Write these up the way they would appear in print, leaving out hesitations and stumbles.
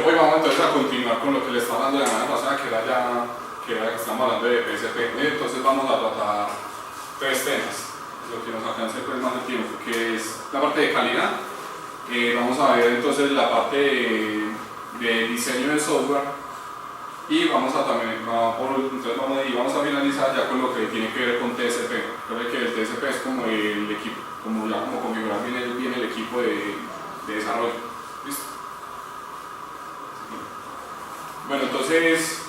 hoy vamos entonces a continuar con lo que les estaba hablando la semana pasada, que era que estamos hablando de PSP. Entonces vamos a tratar tres temas, lo que nos alcance pues más el tiempo, que es la parte de calidad. Vamos a ver entonces la parte de diseño de software y vamos a finalizar ya con lo que tiene que ver con TSP. Recuerden que el TSP es como el equipo, como configurar bien el equipo de desarrollo. ¿Listo? Bueno, entonces,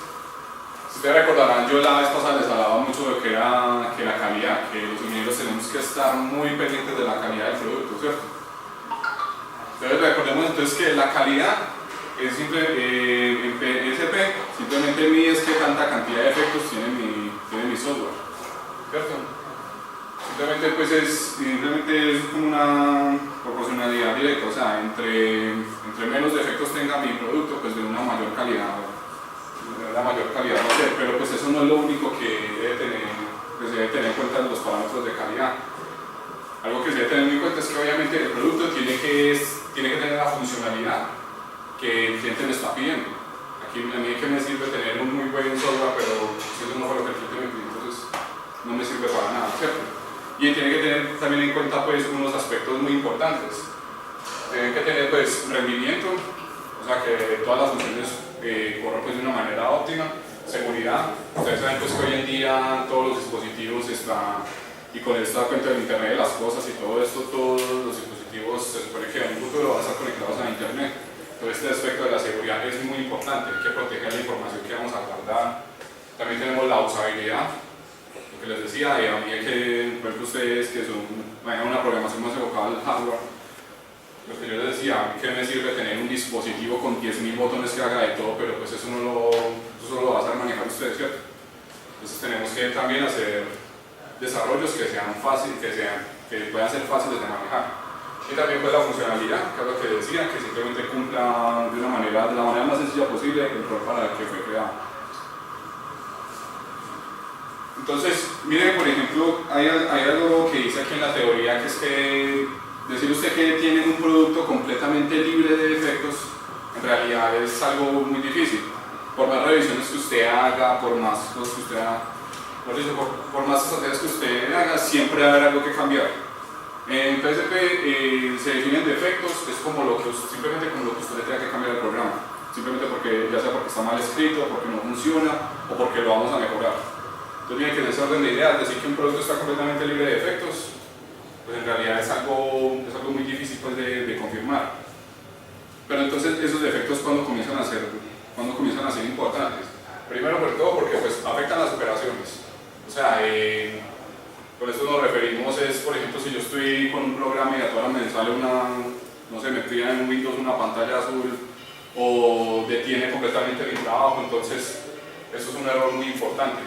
si ustedes recordarán, yo la vez pasada les hablaba mucho de que la calidad, que los ingenieros tenemos que estar muy pendientes de la calidad del producto, ¿cierto? Entonces recordemos entonces que la calidad es en PSP simplemente mide qué tanta cantidad de efectos tiene mi software, ¿cierto? Simplemente es como una proporcionalidad directa, o sea, entre menos defectos tenga mi producto, pues de una mayor calidad, va a ser, pero pues eso no es lo único que se debe tener en cuenta en los parámetros de calidad. Algo que se debe tener en cuenta es que obviamente el producto tiene que tener la funcionalidad que el cliente me está pidiendo. Aquí a mí que me sirve tener un muy buen software, pero si eso no fue lo que el cliente me pidió, entonces no me sirve para nada, ¿cierto? Y tiene que tener también en cuenta pues unos aspectos muy importantes. Tienen que tener pues rendimiento, o sea que todas las funciones corran pues de una manera óptima. Seguridad, ustedes saben pues que hoy en día todos los dispositivos están, y con esta cuenta del internet de las cosas y todo esto, todos los dispositivos se supone que en un futuro van a estar conectados a internet. Entonces este aspecto de la seguridad es muy importante, hay que proteger la información que vamos a guardar. También tenemos la usabilidad, lo que les decía, a mí hay que ver que ustedes que manejan una programación más enfocada al hardware. Lo que yo les decía, a mí que me sirve tener un dispositivo con 10.000 botones que haga de todo, pero pues eso solo lo va a saber manejar ustedes, ¿cierto? Entonces tenemos que también hacer desarrollos que sean fáciles, que puedan ser fáciles de manejar. Y también pues la funcionalidad, que es lo que decía, que simplemente cumpla de la manera más sencilla posible el rol para el que fue creado. Entonces, miren, por ejemplo, hay algo que dice aquí en la teoría, que es que decir usted que tiene un producto completamente libre de defectos, en realidad es algo muy difícil. Por más revisiones que usted haga, por más cosas que usted haga, por más estrategias que usted haga, siempre va a haber algo que cambiar. En PSP se definen defectos, es simplemente como lo que usted le tenga que cambiar al programa, simplemente ya sea porque está mal escrito, porque no funciona o porque lo vamos a mejorar. Entonces tiene que tener ese orden de ideas, decir que un producto está completamente libre de defectos, pues en realidad es algo muy difícil pues, de confirmar. Pero entonces esos defectos cuando comienzan a ser importantes. Primero por todo porque pues, afectan las operaciones. O sea, con esto nos referimos es, por ejemplo, si yo estoy con un programa y a todas me sale me pide en Windows una pantalla azul o detiene completamente mi trabajo, entonces eso es un error muy importante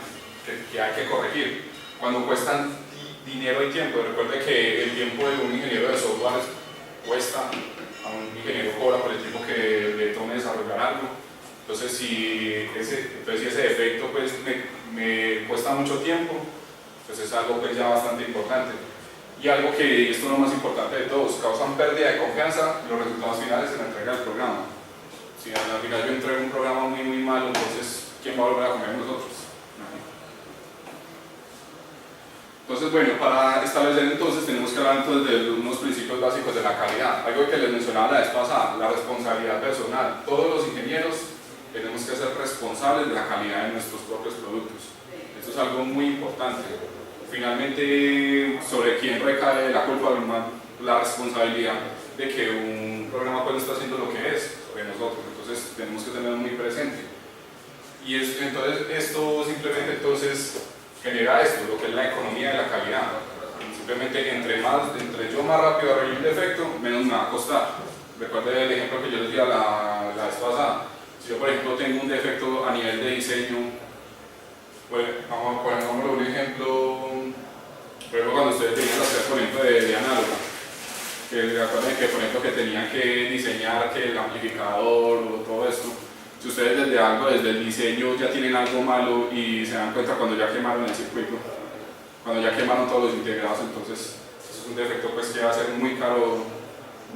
que hay que corregir. Cuando cuestan dinero y tiempo, recuerde que el tiempo de un ingeniero de software cuesta, a un ingeniero cobra por el tiempo que le tome desarrollar algo. Entonces si ese defecto pues, me cuesta mucho tiempo, pues es algo pues, ya bastante importante. Y algo que esto es lo más importante de todos, causan pérdida de confianza en los resultados finales en la entrega del programa. Si al final yo entrego un programa muy malo, entonces ¿quién va a volver a confiar en nosotros? Entonces, bueno, para establecer entonces tenemos que hablar entonces de unos principios básicos de la calidad. Algo que les mencionaba la vez pasada, la responsabilidad personal. Todos los ingenieros tenemos que ser responsables de la calidad de nuestros propios productos. Esto es algo muy importante. Finalmente, sobre quién recae la culpa, la responsabilidad de que un programa pues no está haciendo lo que es, sobre nosotros. Entonces, tenemos que tenerlo muy presente. Y entonces, esto simplemente genera esto, lo que es la economía de la calidad. Simplemente entre yo más rápido arreglo un defecto, menos me va a costar. Recuerden el ejemplo que yo les di la vez pasada. Si yo por ejemplo tengo un defecto a nivel de diseño, pues vamos a poner un ejemplo, por ejemplo cuando ustedes tenían las clases por ejemplo de análoga, que recuerden que por ejemplo que tenían que diseñar que el amplificador o todo esto. Si ustedes desde el diseño ya tienen algo malo y se dan cuenta cuando ya quemaron el circuito, cuando ya quemaron todos los integrados, entonces eso es un defecto pues, que va a ser muy caro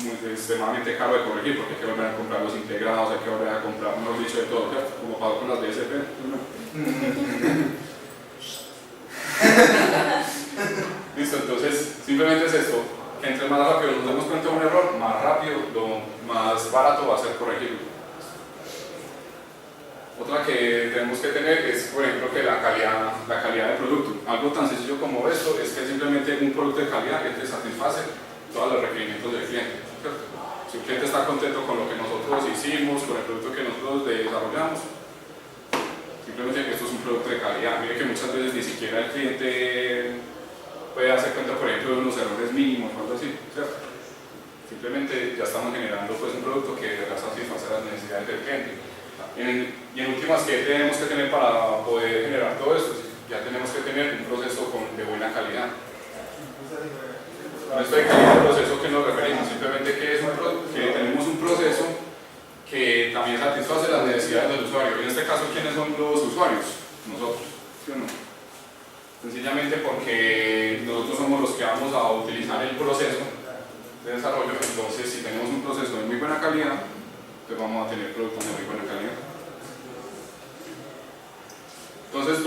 extremadamente caro de corregir, porque hay que volver a comprar los integrados, hay que volver a comprar, mejor dicho, de todo, ¿cierto? Como pasó con las DSP. Listo, entonces simplemente es esto, que entre más rápido nos demos cuenta de un error, más rápido, más barato va a ser corregirlo. Otra que tenemos que tener es, por ejemplo, que la calidad del producto. Algo tan sencillo como esto es que simplemente un producto de calidad que te satisface todos los requerimientos del cliente, ¿cierto? Si el cliente está contento con lo que nosotros hicimos, con el producto que nosotros desarrollamos, simplemente que esto es un producto de calidad. Mire que muchas veces ni siquiera el cliente puede darse cuenta, por ejemplo, de unos errores mínimos o algo así, ¿cierto? Simplemente ya estamos generando pues, un producto que va a satisfacer las necesidades del cliente. Y en últimas, ¿qué tenemos que tener para poder generar todo esto? Ya tenemos que tener un proceso de buena calidad. Con esto de calidad del proceso, ¿qué nos referimos? Simplemente que tenemos un proceso que también satisface las necesidades del usuario. En este caso, ¿quiénes son los usuarios? Nosotros, ¿sí o no? Sencillamente porque nosotros somos los que vamos a utilizar el proceso de desarrollo. Entonces, si tenemos un proceso de muy buena calidad, pues vamos a tener productos de muy buena calidad. Entonces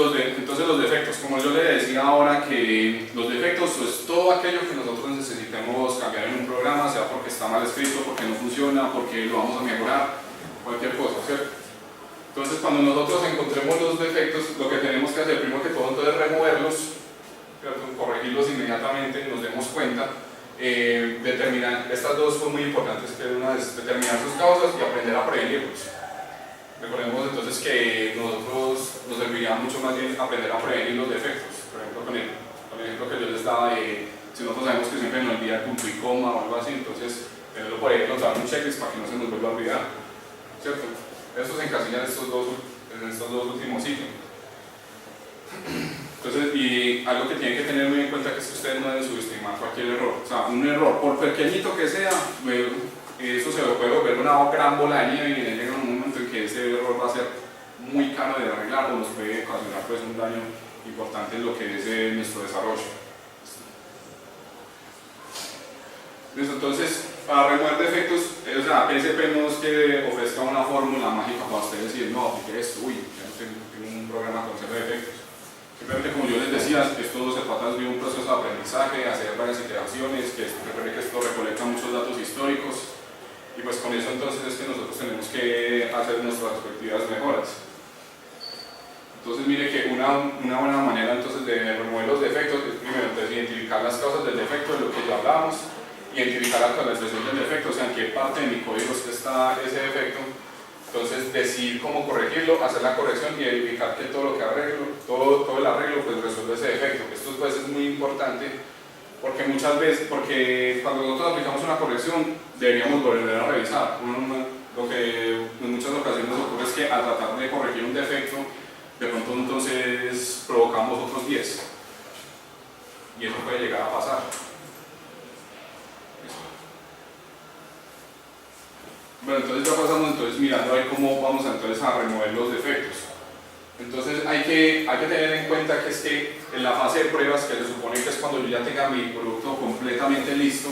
los defectos, como yo le decía ahora, que los defectos es todo aquello que nosotros necesitemos cambiar en un programa, sea porque está mal escrito, porque no funciona, porque lo vamos a mejorar, cualquier cosa, ¿cierto? Entonces cuando nosotros encontremos los defectos, lo que tenemos que hacer primero que todo entonces es removerlos, ¿cierto? Corregirlos inmediatamente, nos demos cuenta, determinar, estas dos son muy importantes, que una es determinar sus causas y aprender a prevenirlos. Recordemos entonces que nosotros nos serviría mucho más bien aprender a prevenir los defectos. Por ejemplo, con el ejemplo que yo les daba de si nosotros sabemos que siempre nos olvida el punto y coma o algo así, entonces tenerlo por ahí anotar un checklist para que no se nos vuelva a olvidar, ¿cierto? Esto se encasilla en estos dos últimos ítems. Entonces, y algo que tienen que tener muy en cuenta es que ustedes no deben subestimar cualquier error. O sea, un error, por pequeñito que sea, eso se puede volver una gran bola de nieve y llega un momento en que ese error va a ser muy caro de arreglar o nos puede ocasionar pues, un daño importante en lo que es nuestro desarrollo. Entonces, para remover defectos, o sea, PSP no es que ofrezca una fórmula mágica para ustedes decir, no, porque esto, ya no tengo un programa con cero defectos. Simplemente, como yo les decía, esto se trata de un proceso de aprendizaje, hacer varias iteraciones, recuerden que esto recolecta muchos datos históricos. Y pues con eso entonces es que nosotros tenemos que hacer nuestras respectivas mejoras. Entonces mire que una buena manera entonces de remover los defectos es primero entonces, identificar las causas del defecto, de lo que ya hablamos, identificar la actualización del defecto, o sea en qué parte de mi código está ese defecto, entonces decidir cómo corregirlo, hacer la corrección y verificar que todo lo que arreglo, todo el arreglo pues resuelve ese defecto. Esto pues es muy importante. Porque muchas veces, porque cuando nosotros aplicamos una corrección, deberíamos volver a revisar. Lo que en muchas ocasiones ocurre es que al tratar de corregir un defecto, de pronto entonces provocamos otros 10. Y eso puede llegar a pasar. Bueno, entonces ya pasamos mirando a ver cómo vamos entonces a remover los defectos. Entonces hay que tener en cuenta que es que en la fase de pruebas, que se supone que es cuando yo ya tenga mi producto completamente listo,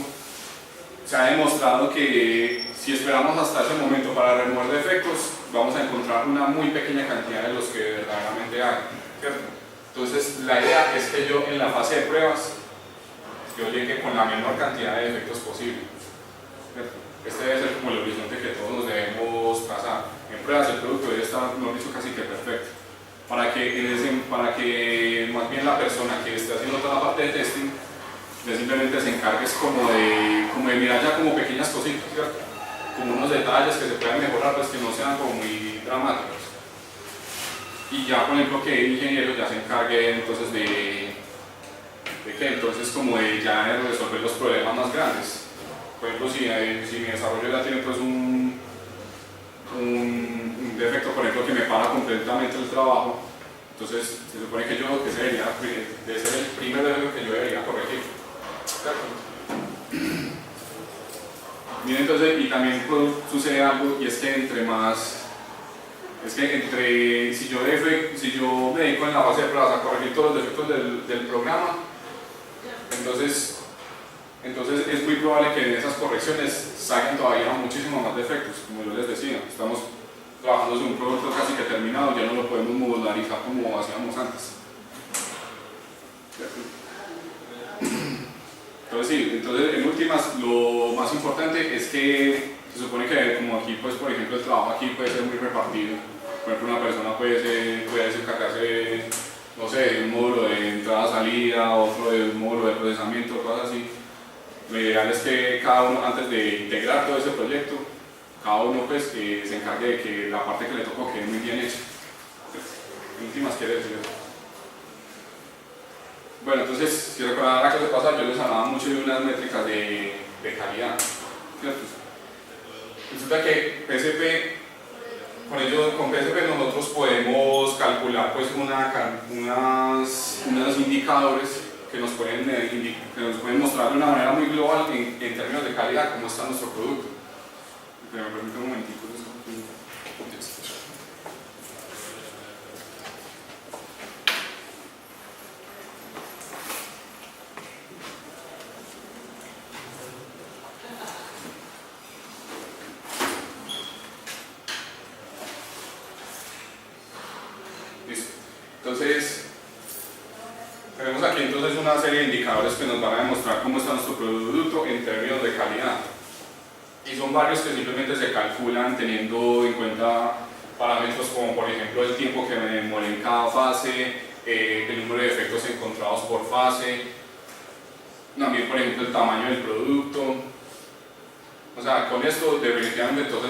se ha demostrado que si esperamos hasta ese momento para remover defectos, vamos a encontrar una muy pequeña cantidad de los que verdaderamente hay, ¿cierto? Entonces la idea es que yo en la fase de pruebas, yo llegue con la menor cantidad de defectos posible, ¿cierto? Este debe ser como el horizonte que todos nos debemos trazar. En pruebas el producto debe estar, mejor dicho, casi que perfecto. Para que más bien la persona que esté haciendo toda la parte de testing simplemente se encargue como de mirar ya como pequeñas cositas, ¿cierto? Como unos detalles que se puedan mejorar, pues que no sean como muy dramáticos. Y ya, por ejemplo, que el ingeniero ya se encargue entonces de que entonces como de ya resolver los problemas más grandes. Por ejemplo, si mi desarrollo ya tiene pues un defecto, por ejemplo, que me para completamente el trabajo, entonces se supone que ese debería de ser el primer defecto que yo debería corregir. Miren, entonces, y también sucede algo, y es que si yo me dedico en la fase de pruebas a corregir todos los defectos del programa, entonces entonces es muy probable que en esas correcciones salgan todavía muchísimo más defectos, como yo les decía. Estamos trabajando sobre un producto casi que terminado, ya no lo podemos modularizar como hacíamos antes. Entonces sí, entonces en últimas lo más importante es que se supone que como aquí pues por ejemplo el trabajo aquí puede ser muy repartido. Por ejemplo una persona puede encargarse, no sé, de un módulo de entrada-salida, otro de un módulo de procesamiento, cosas así. Lo ideal es que cada uno antes de integrar todo ese proyecto, cada uno pues se encargue de que la parte que le tocó quede muy bien hecha. En últimas quiere decir eso. Bueno, entonces, si recordarán la clase pasada, yo les hablaba mucho de unas métricas de calidad, ¿cierto? Resulta que PSP, con PSP nosotros podemos calcular pues unos indicadores que nos pueden mostrar de una manera muy global en términos de calidad cómo está nuestro producto. Me permite un momentito. Entonces, tenemos aquí entonces una serie de indicadores que nos van a demostrar cómo está nuestro producto en términos de calidad. Y son varios que simplemente se calculan teniendo en cuenta parámetros como por ejemplo el tiempo que me demora en cada fase, el número de efectos encontrados por fase, también por ejemplo el tamaño del producto. O sea, con esto definitivamente entonces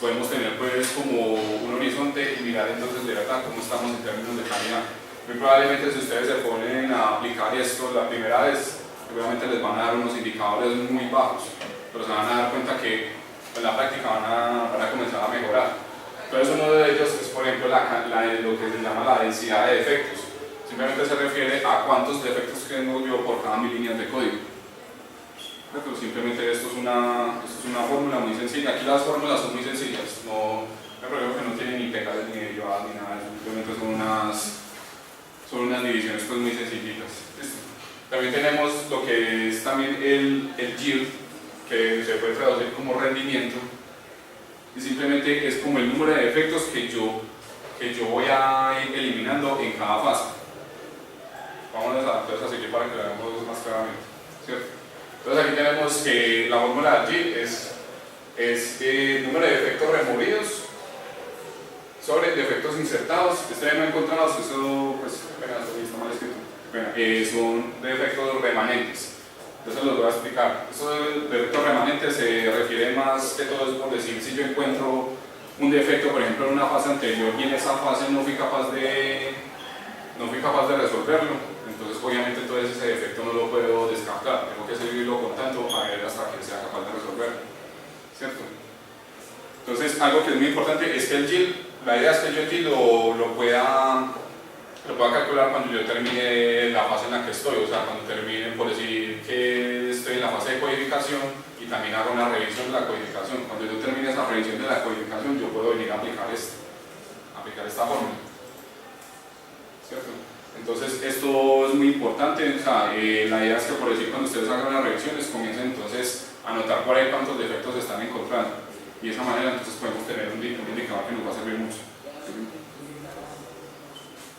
podemos tener pues como un horizonte y mirar entonces de verdad cómo estamos en términos de calidad. Muy probablemente si ustedes se ponen a aplicar esto la primera vez, obviamente les van a dar unos indicadores muy bajos, pero se van a dar cuenta que en la práctica van a comenzar a mejorar. Entonces uno de ellos es por ejemplo lo que se llama la densidad de defectos. Simplemente se refiere a cuántos defectos tengo yo por cada 1000 líneas de código. Pero simplemente esto es una fórmula muy sencilla. Aquí las fórmulas son muy sencillas, no me pregunto que no tienen ni pegales ni derivadas ni nada, simplemente son unas divisiones pues muy sencillitas. También tenemos lo que es también el yield, que se puede traducir como rendimiento, y simplemente es como el número de defectos que yo voy a ir eliminando en cada fase. Vamos a seguir para que lo veamos más claramente, ¿cierto? Entonces aquí tenemos que la fórmula de yield es el número de defectos removidos sobre defectos insertados. No encontrados, eso pues, está mal escrito. Son defectos remanentes. Entonces los voy a explicar. Estos defectos remanentes se refiere más que todo es por decir si yo encuentro un defecto, por ejemplo, en una fase anterior y en esa fase no fui capaz de resolverlo. Entonces obviamente todo ese defecto no lo puedo descartar, tengo que seguirlo contando a ver hasta que sea capaz de resolverlo, ¿cierto? Entonces algo que es muy importante es que el yield, la idea es que yo el yield lo pueda calcular cuando yo termine la fase en la que estoy, o sea, cuando termine, por decir que estoy en la fase de codificación y también hago una revisión de la codificación. Cuando yo termine esa revisión de la codificación yo puedo venir a aplicar esta fórmula, ¿cierto? Entonces esto es muy importante, o sea, la idea es que por decir cuando ustedes hagan las revisiones comiencen entonces a notar por ahí cuántos defectos están encontrando y de esa manera entonces podemos tener un indicador que nos va a servir mucho.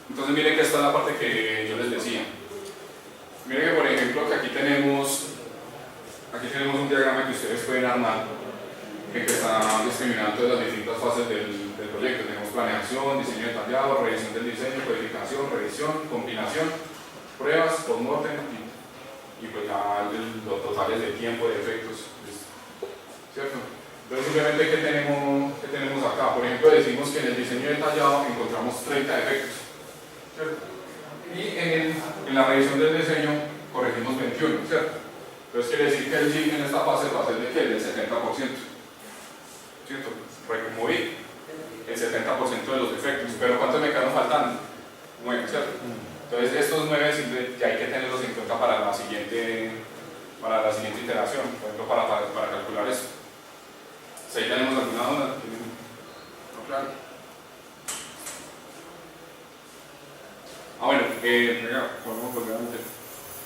Entonces miren que esta es la parte que yo les decía. Miren que por ejemplo que aquí tenemos un diagrama que ustedes pueden armar en que está discriminando las distintas fases del proyecto. Tenemos planeación, diseño detallado, revisión del diseño, codificación, revisión, compilación, pruebas, postmortem y pues ya los totales de tiempo, de efectos, ¿cierto? Entonces simplemente ¿qué tenemos acá? Por ejemplo decimos que en el diseño detallado encontramos 30 defectos, ¿cierto? Y en la revisión del diseño corregimos 21, ¿cierto? Entonces quiere decir que el yield en esta fase va a ser de ¿qué? Del 70%. ¿Cierto? Removí el 70% de los defectos, pero ¿cuántos me quedaron faltando? 9, ¿cierto? Entonces estos 9 ya hay que tenerlos en cuenta para la siguiente iteración, por ejemplo para calcular esto. Si ahí tenemos alguna duda, ¿no? Claro. Bueno, podemos volver a meter.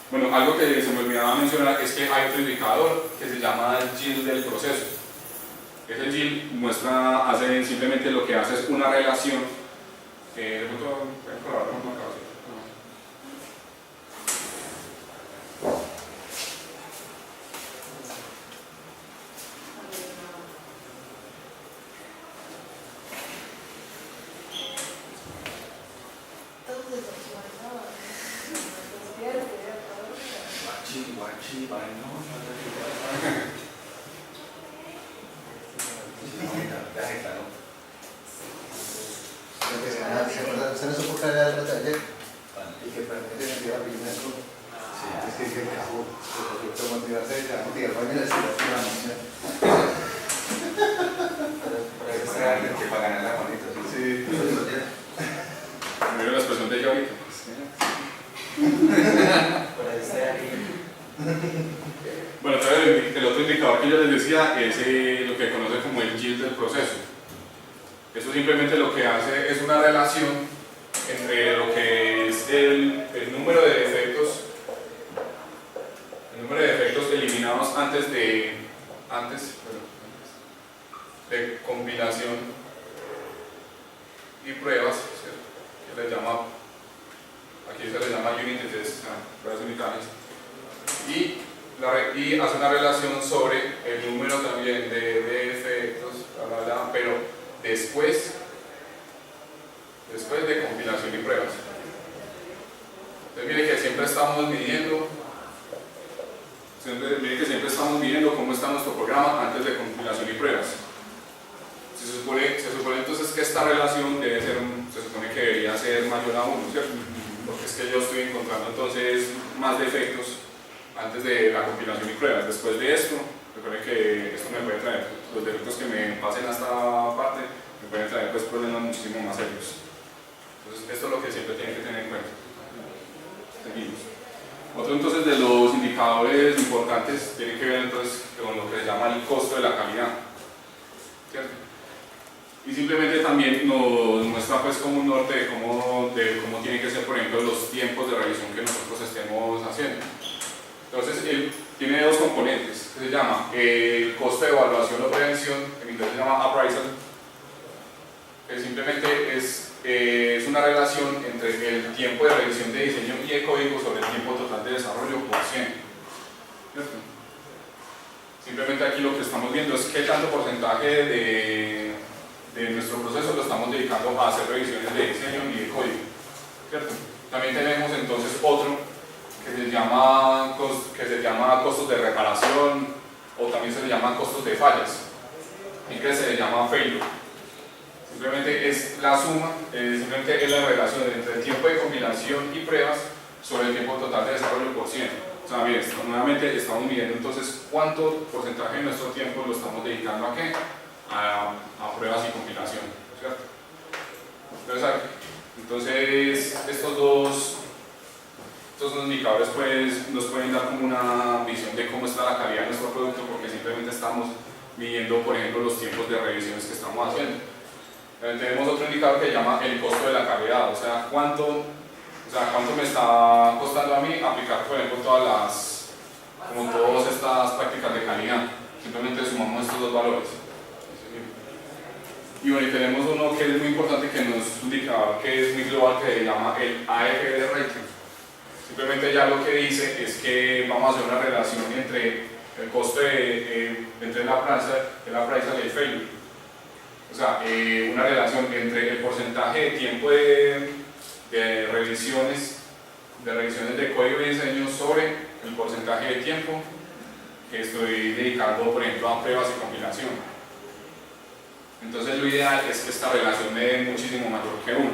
Bueno, algo que se me olvidaba mencionar es que hay otro indicador que se llama el yield del proceso. Ese yield hace simplemente lo que hace es una relación. Se nos ocurre dar el taller y que permite entidad primero. Sí, es que el cajón, el motivarse, la motivación que para ganar la monita. Sí, primero la expresión de ella ahorita. Bueno, entonces el otro indicador que yo les decía es lo que conoce como el yield del proceso. Eso simplemente lo que hace es una relación entre lo que es el número de defectos, eliminados antes de compilación y pruebas, que le llama, aquí se le llama unit test, pruebas unitarias, y hace una relación sobre el número también de defectos, pero después de compilación y pruebas. Entonces mire que siempre estamos midiendo cómo está nuestro programa antes de compilación y pruebas. Se supone entonces que esta relación se supone que debería ser mayor a 1, ¿cierto? Porque es que yo estoy encontrando entonces más defectos antes de la compilación y pruebas. Después de esto, recuerden que esto me puede traer, los defectos que me pasen a esta parte, me pueden traer pues problemas muchísimo más serios. Entonces esto es lo que siempre tienen que tener en cuenta. Seguimos. Otro entonces de los indicadores importantes tiene que ver entonces con lo que se llama el costo de la calidad, ¿cierto? Y simplemente también nos muestra pues como un norte de cómo tienen que ser, por ejemplo, los tiempos de revisión que nosotros estemos haciendo. Entonces él tiene dos componentes que se llama el costo de evaluación o prevención, que en inglés se llama appraisal, que simplemente es una relación entre el tiempo de revisión de diseño y de código sobre el tiempo total de desarrollo por 100. ¿Cierto? Simplemente aquí lo que estamos viendo es qué tanto porcentaje de nuestro proceso lo estamos dedicando a hacer revisiones de diseño y de código. ¿Cierto? También tenemos entonces otro que se llama costos de reparación, o también se le llama costos de fallas, y que se le llama failure. Simplemente es la suma, simplemente es la relación entre el tiempo de compilación y pruebas sobre el tiempo total de desarrollo por 100. O sea, bien, nuevamente estamos midiendo entonces cuánto porcentaje de nuestro tiempo lo estamos dedicando a qué, a pruebas y compilación, ¿cierto? Entonces estos dos indicadores pues, nos pueden dar como una visión de cómo está la calidad de nuestro producto, porque simplemente estamos midiendo, por ejemplo, los tiempos de revisiones que estamos haciendo. Tenemos otro indicador que se llama el costo de la calidad, o sea, cuánto me está costando a mí aplicar, por ejemplo, todas estas prácticas de calidad. Simplemente sumamos estos dos valores. Y bueno, y tenemos uno que es muy importante, que nos es un indicador que es muy global, que se llama el AFD rating. Simplemente ya lo que dice es que vamos a hacer una relación entre el costo entre el appraisal y el failure. O sea, una relación entre el porcentaje de tiempo de revisiones de código y diseño sobre el porcentaje de tiempo que estoy dedicando, por ejemplo, a pruebas y compilación. Entonces lo ideal es que esta relación me dé muchísimo mayor que 1,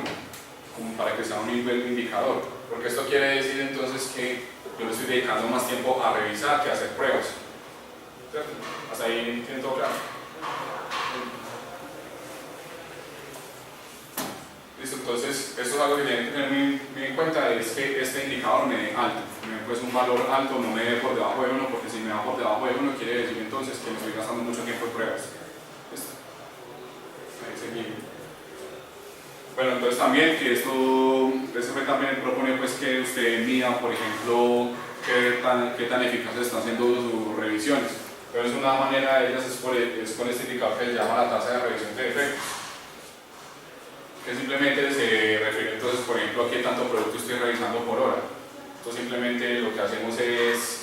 como para que sea un buen indicador, porque esto quiere decir entonces que yo le estoy dedicando más tiempo a revisar que a hacer pruebas. ¿Cierto? ¿Hasta ahí tienen todo claro? Listo, entonces esto es algo que tienen que tener muy en cuenta, es que este indicador me dé alto, me dé pues un valor alto, no me dé por debajo de 1, porque si me da por debajo de 1 quiere decir entonces que me estoy gastando mucho tiempo en pruebas. ¿Listo? Ahí seguimos. Bueno, entonces también que esto también propone pues que usted mida, por ejemplo, qué tan eficaces están siendo sus revisiones. Entonces una manera de ellas es con este indicador que se llama la tasa de revisión de defectos, que simplemente se refiere entonces, por ejemplo, a qué tanto producto estoy revisando por hora. Entonces simplemente lo que hacemos es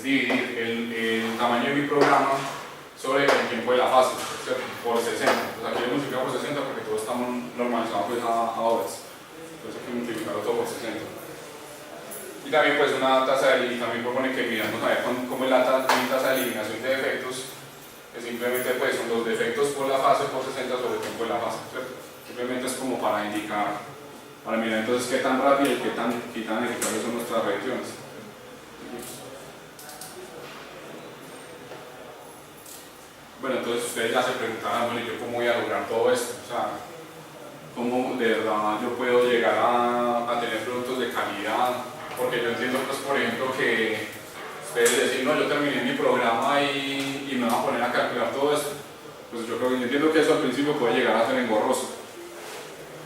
dividir el tamaño de mi programa sobre el tiempo de la fase, ¿cierto? Por 60. Pues aquí lo multiplicamos por 60 porque todos estamos normalizados pues, a horas. Entonces hay que multiplicarlo todo por 60. Y también pues una tasa de, también propone que miramos a ver cómo es la tasa de eliminación de defectos, que simplemente pues son los defectos por la fase por 60 sobre el tiempo de la fase, ¿cierto? Simplemente es como para indicar, para mirar entonces qué tan rápido y qué tan eficaces son nuestras revisiones. Bueno, entonces ustedes ya se preguntarán, bueno, ¿yo cómo voy a lograr todo esto? O sea, ¿cómo de verdad yo puedo llegar a tener productos de calidad? Porque yo entiendo, pues, por ejemplo, que ustedes decir, no, yo terminé mi programa y me van a poner a calcular todo esto. Pues yo creo que yo entiendo que eso al principio puede llegar a ser engorroso.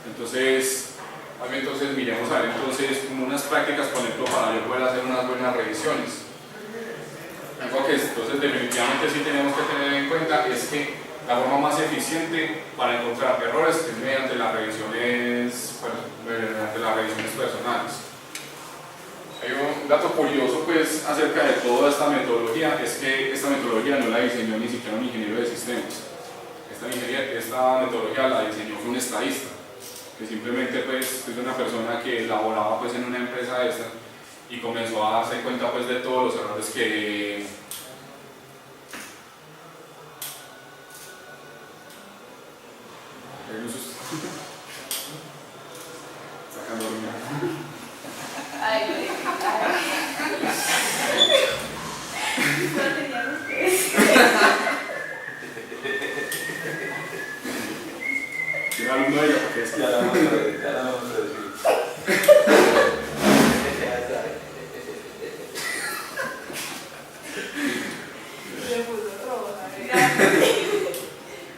Entonces miremos a ver entonces como unas prácticas, por ejemplo, para yo poder hacer unas buenas revisiones. Algo que entonces definitivamente sí tenemos que tener en cuenta es que la forma más eficiente para encontrar errores es mediante las revisiones personales. Hay un dato curioso pues acerca de toda esta metodología, es que esta metodología no la diseñó ni siquiera un ingeniero de sistemas. Esta metodología la diseñó un estadista, que simplemente pues es una persona que laboraba pues en una empresa esta y comenzó a darse cuenta pues de todos los errores que sacando no teníamos que decir. ¿Tiene alumno de ella? Porque es que ya la vamos a decir.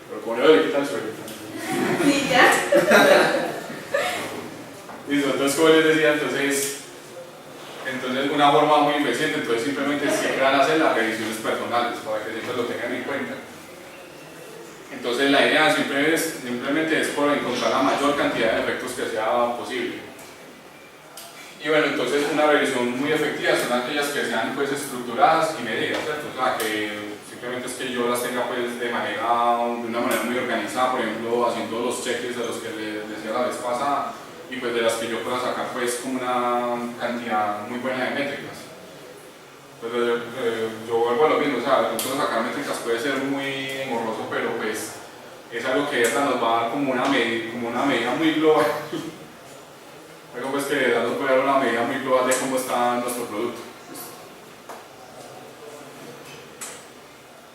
Pero como le quita el suelo. Sí, ya. Listo, entonces como les decía, entonces una forma muy eficiente, entonces simplemente siempre van a hacer las revisiones personales para que siempre lo tengan en cuenta. Entonces la idea simplemente es por encontrar la mayor cantidad de defectos que sea posible. Y bueno, entonces una revisión muy efectiva son aquellas que sean pues estructuradas y medidas, ¿cierto? O sea, que simplemente es que yo las tenga pues de una manera muy organizada, por ejemplo, haciendo los checklists de los que les decía la vez pasada, y pues de las que yo pueda sacar pues como una cantidad muy buena de métricas. Pues yo vuelvo a lo mismo, o sea, de pronto sacar métricas puede ser muy engorroso, pero pues es algo que esta nos va a dar como una medida muy global. Algo pues que nos puede dar una medida muy global de cómo está nuestro producto.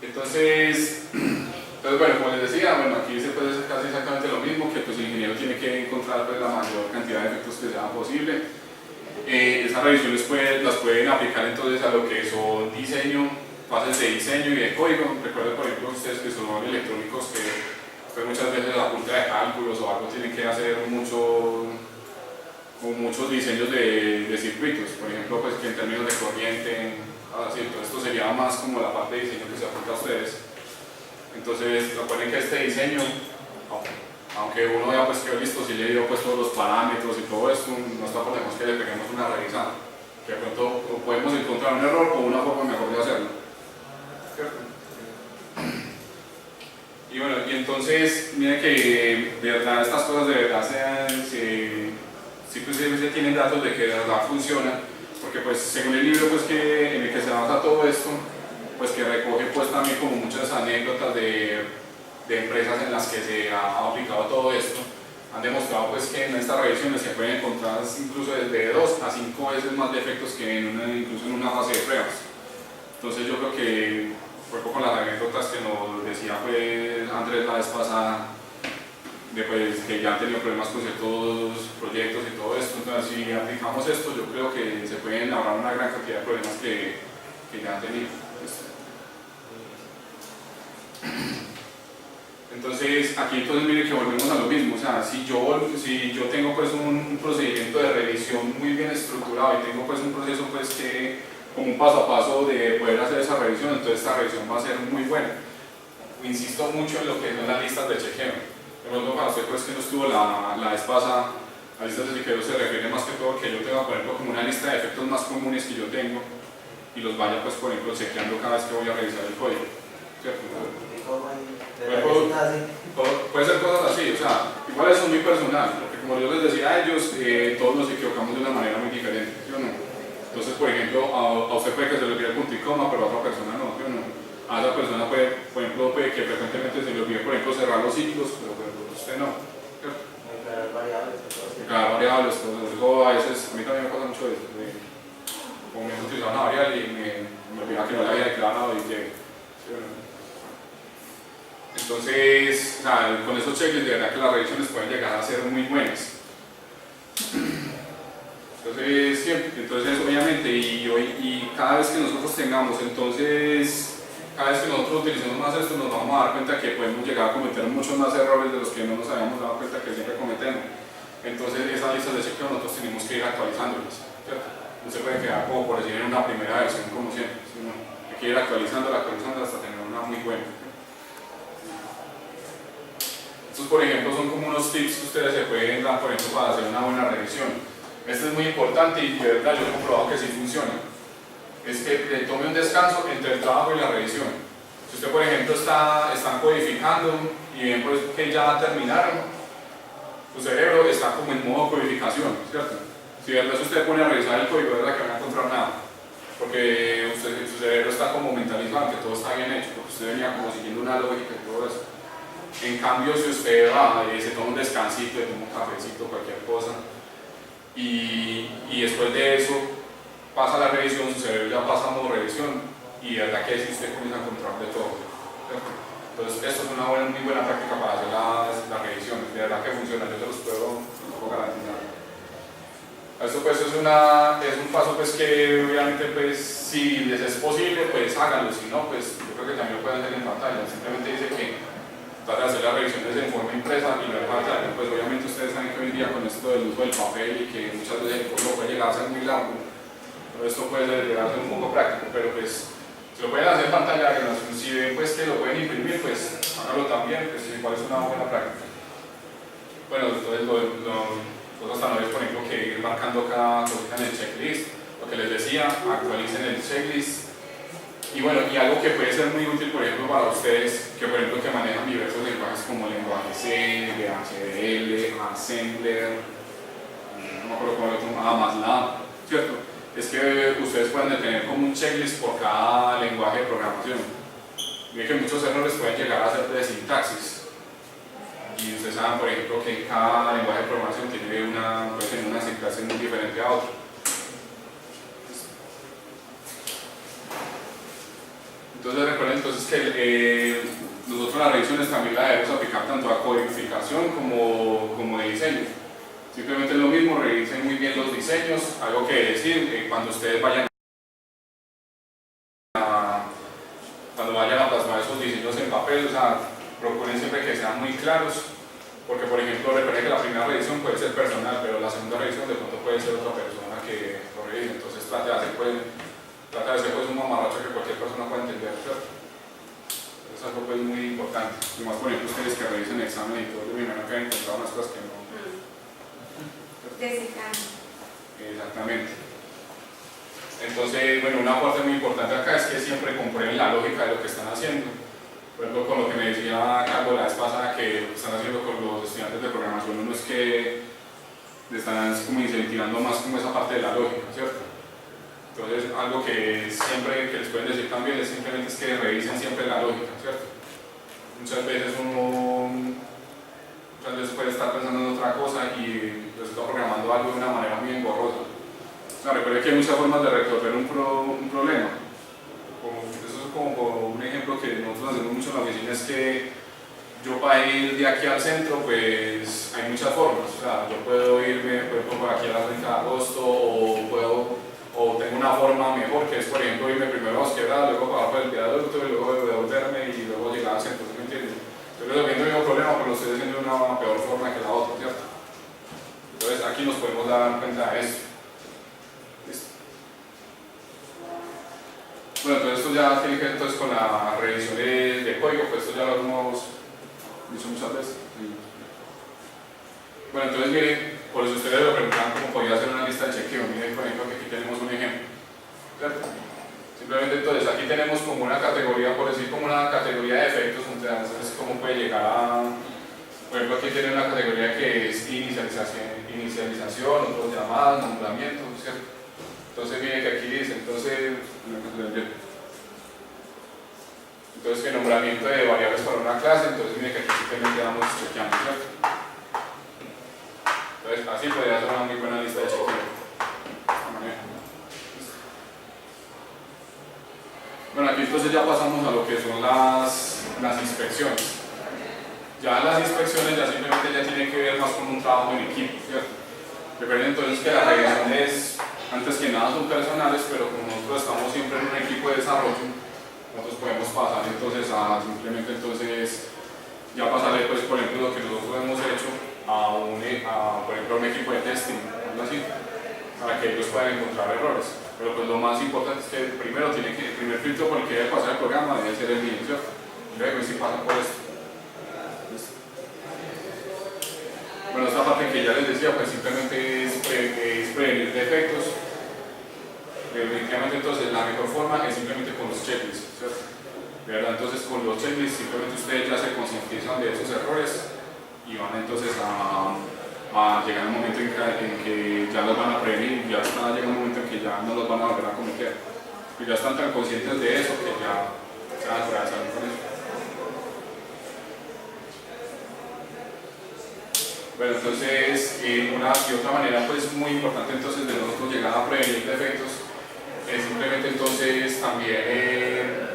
Entonces bueno, como les decía, bueno, aquí se puede hacer casi exactamente lo mismo, que pues el ingeniero tiene que encontrar pues, la mayor cantidad de efectos que sea posible. Esas revisiones las pueden aplicar entonces a lo que son diseño, fases de diseño y de código. Recuerden, por ejemplo, ustedes que son electrónicos que pues, muchas veces a punta de cálculos o algo tienen que hacer muchos diseños de circuitos, por ejemplo, pues que en términos de corriente, así, entonces esto sería más como la parte de diseño que se aplica a ustedes. Entonces, recuerden que este diseño, aunque uno vea pues que listo, si le dio pues todos los parámetros y todo esto, no está por demás que le peguemos una revisada, que de pronto podemos encontrar un error o una forma mejor de hacerlo. ¿Cierto? Y bueno, y entonces, miren que de verdad estas cosas de verdad se tienen datos de que de verdad funcionan, porque pues según el libro pues en el que se basa todo esto, pues que recoge pues también como muchas anécdotas de empresas en las que se ha aplicado todo esto, han demostrado pues que en estas revisiones se pueden encontrar incluso desde 2 a 5 veces más defectos que incluso en una fase de pruebas. Entonces yo creo que fue con las anécdotas que nos decía pues Andrés la vez pasada, de pues, que ya han tenido problemas con ciertos proyectos y todo esto. Entonces si aplicamos esto, yo creo que se pueden ahorrar una gran cantidad de problemas que ya han tenido. Entonces, aquí entonces mire que volvemos a lo mismo, o sea, si yo tengo pues un procedimiento de revisión muy bien estructurado y tengo pues un proceso pues que, como un paso a paso de poder hacer esa revisión, entonces esta revisión va a ser muy buena. Insisto mucho en lo que son las listas de chequeo. De pronto para usted pues que no estuvo la vez pasada, a listas de chequeo se refiere más que todo que yo tenga por ejemplo como una lista de efectos más comunes que yo tengo y los vaya pues por ejemplo chequeando cada vez que voy a revisar el código, ¿cierto? Puede ser cosas así, o sea, igual eso es muy personal, porque como yo les decía a ellos, todos nos equivocamos de una manera muy diferente, ¿sí o no? Entonces, por ejemplo, a usted puede que se le olvide el punto y coma, pero a otra persona no, ¿sí o no? A esa persona puede, por ejemplo, puede que frecuentemente se le olvide, por ejemplo, cerrar los ciclos, pero por ejemplo, usted no, ¿cierto? Declarar variables, Declarar variables, eso a veces, a mí también me pasa mucho eso, como me he utilizado una variable y me olvida que no la había declarado y que, ¿sí o no? Entonces, nada, con esos checklists de verdad que las revisiones pueden llegar a ser muy buenas. Entonces obviamente, y cada vez que nosotros tengamos, entonces, cada vez que nosotros utilicemos más esto, nos vamos a dar cuenta que podemos llegar a cometer muchos más errores de los que no nos habíamos dado cuenta que siempre cometemos. Entonces, esas listas de chequeo nosotros tenemos que ir actualizándolas, ¿cierto? No se puede quedar como por decir en una primera versión, como siempre, sino hay que ir actualizándola hasta tener una muy buena. Estos, por ejemplo, son como unos tips que ustedes se pueden dar, por ejemplo, para hacer una buena revisión. Este es muy importante y de verdad yo he comprobado que sí funciona. Es que tome un descanso entre el trabajo y la revisión. Si usted, por ejemplo, están codificando y ven pues, que ya terminaron, su cerebro está como en modo codificación, ¿cierto? Si de verdad usted pone a revisar el código, de verdad que no va a encontrar nada. Porque su cerebro está como mentalizado, que todo está bien hecho, porque usted venía como siguiendo una lógica y todo eso. En cambio, si usted va y se toma un descansito, se toma un cafecito, cualquier cosa, y después de eso pasa la revisión, su cerebro ya pasa a modo revisión, y de verdad que si usted comienza a encontrar de todo, ¿cierto? Entonces, esto es una muy buena práctica para hacer las revisiones, de verdad que funciona, yo se los puedo garantizar. Esto pues es un paso pues que obviamente pues si les es posible pues háganlo, si no pues yo creo que también lo pueden hacer en pantalla, simplemente dice que trata de hacer las revisiones en forma impresa y no en pantalla. Pues obviamente ustedes saben que hoy en día con esto del uso del papel y que muchas veces el código puede llegar a ser muy largo, pero esto puede llegar a ser un poco práctico, pero pues si lo pueden hacer en pantalla, si ven pues que lo pueden imprimir, pues háganlo también, pues igual es una buena práctica. Bueno, entonces nosotros también, por ejemplo, que ir marcando cada cosita en el checklist, lo que les decía, actualicen el checklist. Y bueno, y algo que puede ser muy útil, por ejemplo, para ustedes, que por ejemplo que manejan diversos lenguajes como lenguaje C, DHL, Assembler, no me acuerdo cómo lo llamaba, MATLAB, ¿cierto? Es que ustedes pueden tener como un checklist por cada lenguaje de programación. Miren que muchos errores pueden llegar a ser de sintaxis. Y ustedes saben, por ejemplo, que cada lenguaje de programación tiene una sintaxis muy diferente a otra. Entonces recuerden entonces que nosotros las revisiones también las debemos aplicar tanto a codificación como de diseño. Simplemente es lo mismo, revisen muy bien los diseños, algo que decir, cuando ustedes vayan a plasmar esos diseños en papel, o sea, procuren siempre que sean muy claros, porque por ejemplo recuerden que la primera revisión puede ser personal, pero la segunda revisión de pronto puede ser otra persona que lo revise, entonces trate de hacer pues un mamarracho que cualquier persona pueda entender, ¿cierto? Es algo pues muy importante, y más por ejemplo ustedes que revisen el examen y todo, yo me imagino que han encontrado unas cosas que no. Exactamente. Entonces, bueno, una parte muy importante acá es que siempre comprueben la lógica de lo que están haciendo. Por ejemplo, con lo que me decía Carlos la vez pasada que están haciendo con los estudiantes de programación, uno es que le están como incentivando más como esa parte de la lógica, ¿cierto? Entonces, algo que siempre que les pueden decir también es simplemente es que revisen siempre la lógica, ¿cierto? Muchas veces puede estar pensando en otra cosa y les está programando algo de una manera muy engorrosa. O sea, recuerde que hay muchas formas de resolver un problema. Eso es como un ejemplo que nosotros hacemos mucho en la oficina, es que yo para ir de aquí al centro, pues hay muchas formas. O sea, yo puedo irme por aquí a la 30 de agosto o tengo una forma mejor, que es por ejemplo irme primero a Bosquebrada, luego pasar por el viaducto y luego devolverme y luego llegar al centro, ¿me entiendes? Entonces, dependiendo de mi esté haciendo de una peor forma que la otra, ¿cierto? Entonces aquí nos podemos dar cuenta de eso. ¿Listo? Bueno, entonces esto ya tiene que ver entonces con la revisión de código, pues esto ya lo hemos dicho muchas veces. Bueno, entonces miren, por eso ustedes lo preguntan cómo podía hacer una lista de chequeo. Miren, por ejemplo, que aquí tenemos un ejemplo, ¿cierto? Simplemente entonces aquí tenemos como una categoría, por decir como una categoría de efectos, entonces cómo puede llegar a, por ejemplo aquí tiene una categoría que es inicialización, otros llamadas, nombramientos, ¿cierto? Entonces miren que aquí dice, entonces que nombramiento de variables para una clase, entonces miren que aquí simplemente damos chequeando, ¿cierto? Entonces así podría ser una muy buena lista de chequeo. Bueno, aquí entonces ya pasamos a lo que son las inspecciones. Ya las inspecciones ya simplemente ya tienen que ver más con un trabajo en equipo, ¿cierto? Recuerden entonces que las revisiones, antes que nada, son personales, pero como nosotros estamos siempre en un equipo de desarrollo, nosotros podemos pasar entonces a simplemente entonces ya pasarle pues por ejemplo lo que nosotros hemos hecho a por ejemplo un equipo de testing, algo así, para que ellos puedan encontrar errores. Pero pues lo más importante es que el primer filtro por el que debe pasar el programa debe ser el mío, ¿cierto? Luego si pasa por esto. Bueno, esta parte que ya les decía, pues simplemente es prevenir defectos. Definitivamente entonces la mejor forma es simplemente con los checklists, ¿cierto? De verdad, entonces con los checklists simplemente ustedes ya se concientizan de esos errores y van entonces a llegar un momento en que ya los van a prevenir, ya está llegando un momento en que ya no los van a volver a cometer. Y ya están tan conscientes de eso que ya se van a poder salir con eso. Bueno, entonces, y otra manera pues muy importante entonces de nosotros llegar a prevenir defectos es simplemente entonces también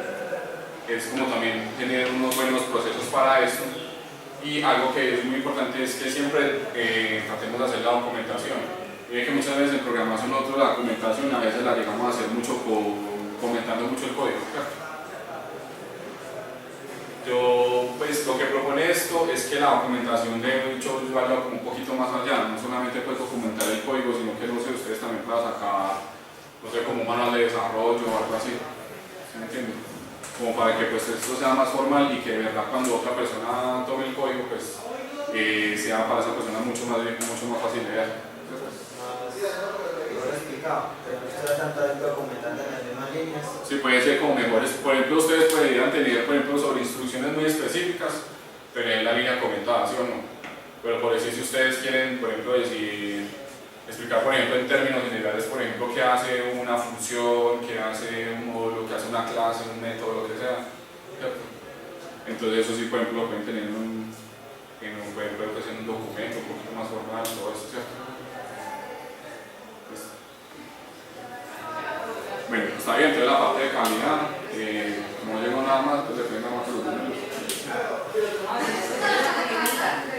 es como también tener unos buenos procesos para eso. Y algo que es muy importante es que siempre tratemos de hacer la documentación. Miren que muchas veces en programación nosotros la documentación a veces la llegamos a hacer mucho comentando mucho el código, ¿cierto? Yo, pues lo que propone esto es que la documentación de hecho vaya un poquito más allá, no solamente pues documentar el código, sino que no sé, ustedes también puedan sacar, no sé, como un manual de desarrollo o algo así, ¿sí me entienden? Como para que pues esto sea más formal y que de verdad cuando otra persona tome el código pues sea para esa persona mucho más fácil de ver. Sí, puede ser como mejores. Por ejemplo, ustedes podrían tener, por ejemplo, sobre instrucciones muy específicas, tener la línea comentada, ¿sí o no? Pero por decir, si ustedes quieren, por ejemplo, explicar, por ejemplo, en términos generales, por ejemplo, qué hace una función, qué hace un módulo, qué hace una clase, un método, lo que sea. ¿Cierto? Entonces, eso sí, por ejemplo, lo pueden tener en un documento un poquito más formal, todo eso, ¿cierto? Bueno, está bien, entonces la parte de calidad, no llegó nada más, pues depende más de los números.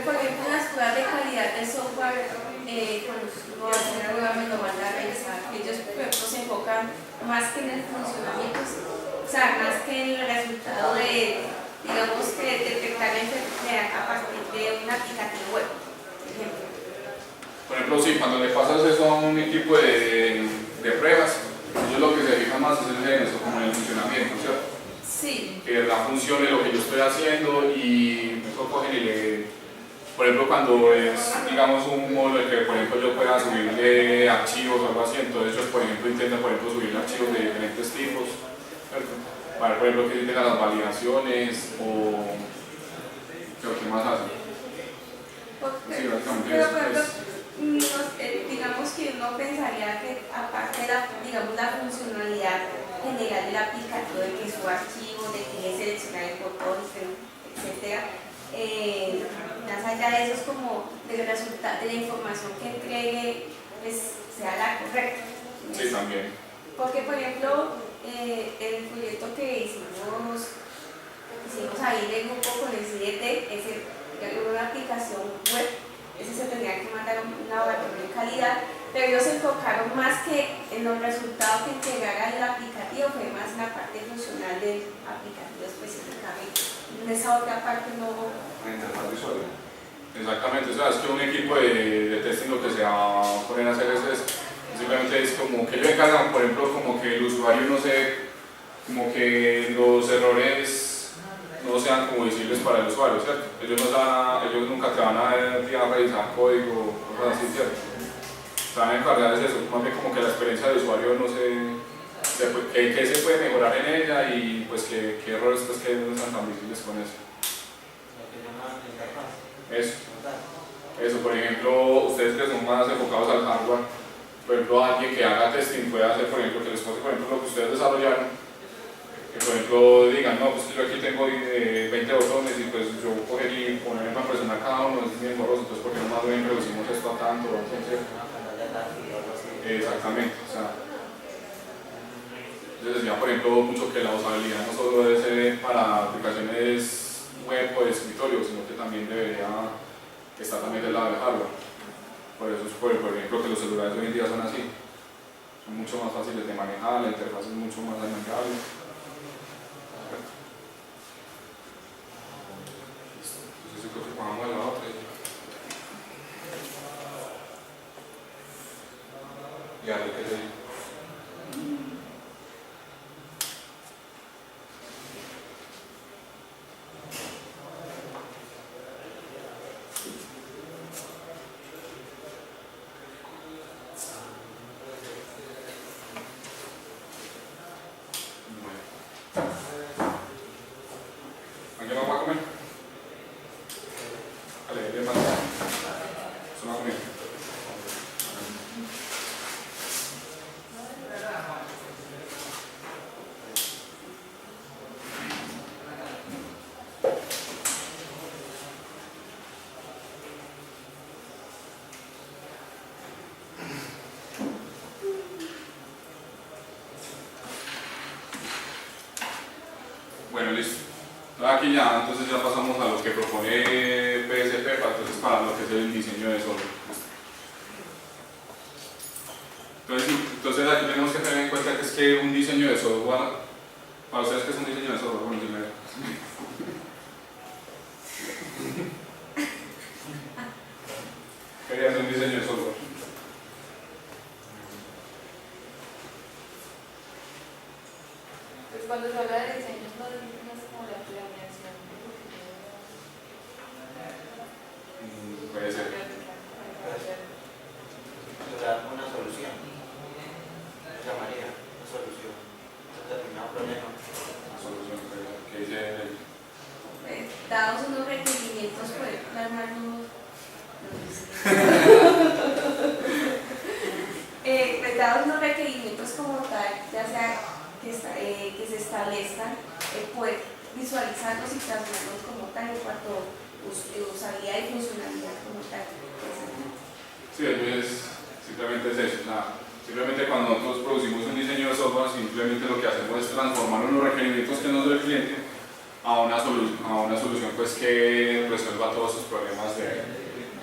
Por ejemplo, las pruebas de calidad del software, cuando uno va a hacer algo, lo van a revisar. Ellos, por ejemplo, se enfocan más que en el funcionamiento, o sea, más que en el resultado de, digamos, que detectar la enfermedad a partir de un aplicativo web, por ejemplo. Por ejemplo, sí, cuando le pasas eso a un equipo de pruebas, ellos lo que se fijan más es en eso, como en el funcionamiento, ¿cierto? Sí. Que de verdad funcione lo que yo estoy haciendo y eso cogen y por ejemplo, cuando es, digamos, un módulo en que, por ejemplo, yo pueda subirle archivos o algo así, entonces ellos, por ejemplo, intentan, por ejemplo, subir archivos de diferentes tipos, ¿cierto? Para, por ejemplo, que tengan las validaciones o ¿qué más hacen? Sí, básicamente pero, eso, por ejemplo, digamos que uno pensaría que aparte de la funcionalidad general del aplicativo, de que su archivo, de que seleccionar el botón, etc. Más allá de eso es como del resultado de la información que entregue pues, sea la correcta. Sí, también. Porque por ejemplo el proyecto que hicimos ahí de grupo con el CDT es una aplicación web. Ese se tendría que mandar un laboratorio de calidad, pero ellos se enfocaron más que en los resultados que entregara el aplicativo, fue más en la parte funcional del aplicativo específicamente. En esa otra parte no. La interfaz de usuario. Exactamente, o sea, es que un equipo de testing lo que se va a poner a hacer es simplemente es como que ellos encargan, por ejemplo, como que el usuario no se, como que los errores no sean como visibles para el usuario, ¿cierto? Ellos nunca te van a ir a revisar código o cosas así, ¿cierto? Se van a encargar de eso, más bien como que la experiencia del usuario no que se puede mejorar en ella y pues que errores pues que no sean tan visibles con eso. Eso, por ejemplo, ustedes que son más enfocados al hardware, por ejemplo, alguien que haga testing puede hacer, por ejemplo, que les pase, por ejemplo, lo que ustedes desarrollaron, que por ejemplo digan, no, pues yo aquí tengo 20 botones y pues yo coger y ponerme a presionar cada uno, es bien borroso, entonces ¿por qué no más bien reducimos esto a tanto? Exactamente, o sea, yo decía, por ejemplo, mucho que la usabilidad no solo debe ser para aplicaciones web o de escritorio, sino que también debería estar también del lado del hardware. Por eso es por ejemplo que los celulares hoy en día son así, son mucho más fáciles de manejar, la interfaz es mucho más amigable. Entonces yo creo que pasamos a la otra. Ya, lo que le digo. ¿Alguien más va a comer? Vale, ¿alguien más? ¿Se va a comer? Bueno, listo. Aquí ya, entonces ya pasamos a lo que propone PSP para lo que es el diseño de software. Entonces aquí tenemos que tener en cuenta que es que un diseño de software, para ustedes ¿qué es un diseño de software? Bueno, primero. ¿Qué sería un diseño de software? Pues cuando se habla de diseños no es como la planeación. Puede ser. Una solución, llamaría una solución, un determinado problema. Una solución que dice Pues, dados unos requerimientos, poder plasmar pues, dados unos requerimientos como tal, ya sea que se establezcan, poder visualizarlos y plasmarlos como tal en cuanto a usabilidad y funcionalidad como tal. sí, simplemente es eso. O sea, simplemente cuando nosotros producimos un diseño de software, simplemente lo que hacemos es transformar unos requerimientos que nos da el cliente a una solución pues, que resuelva todos sus problemas que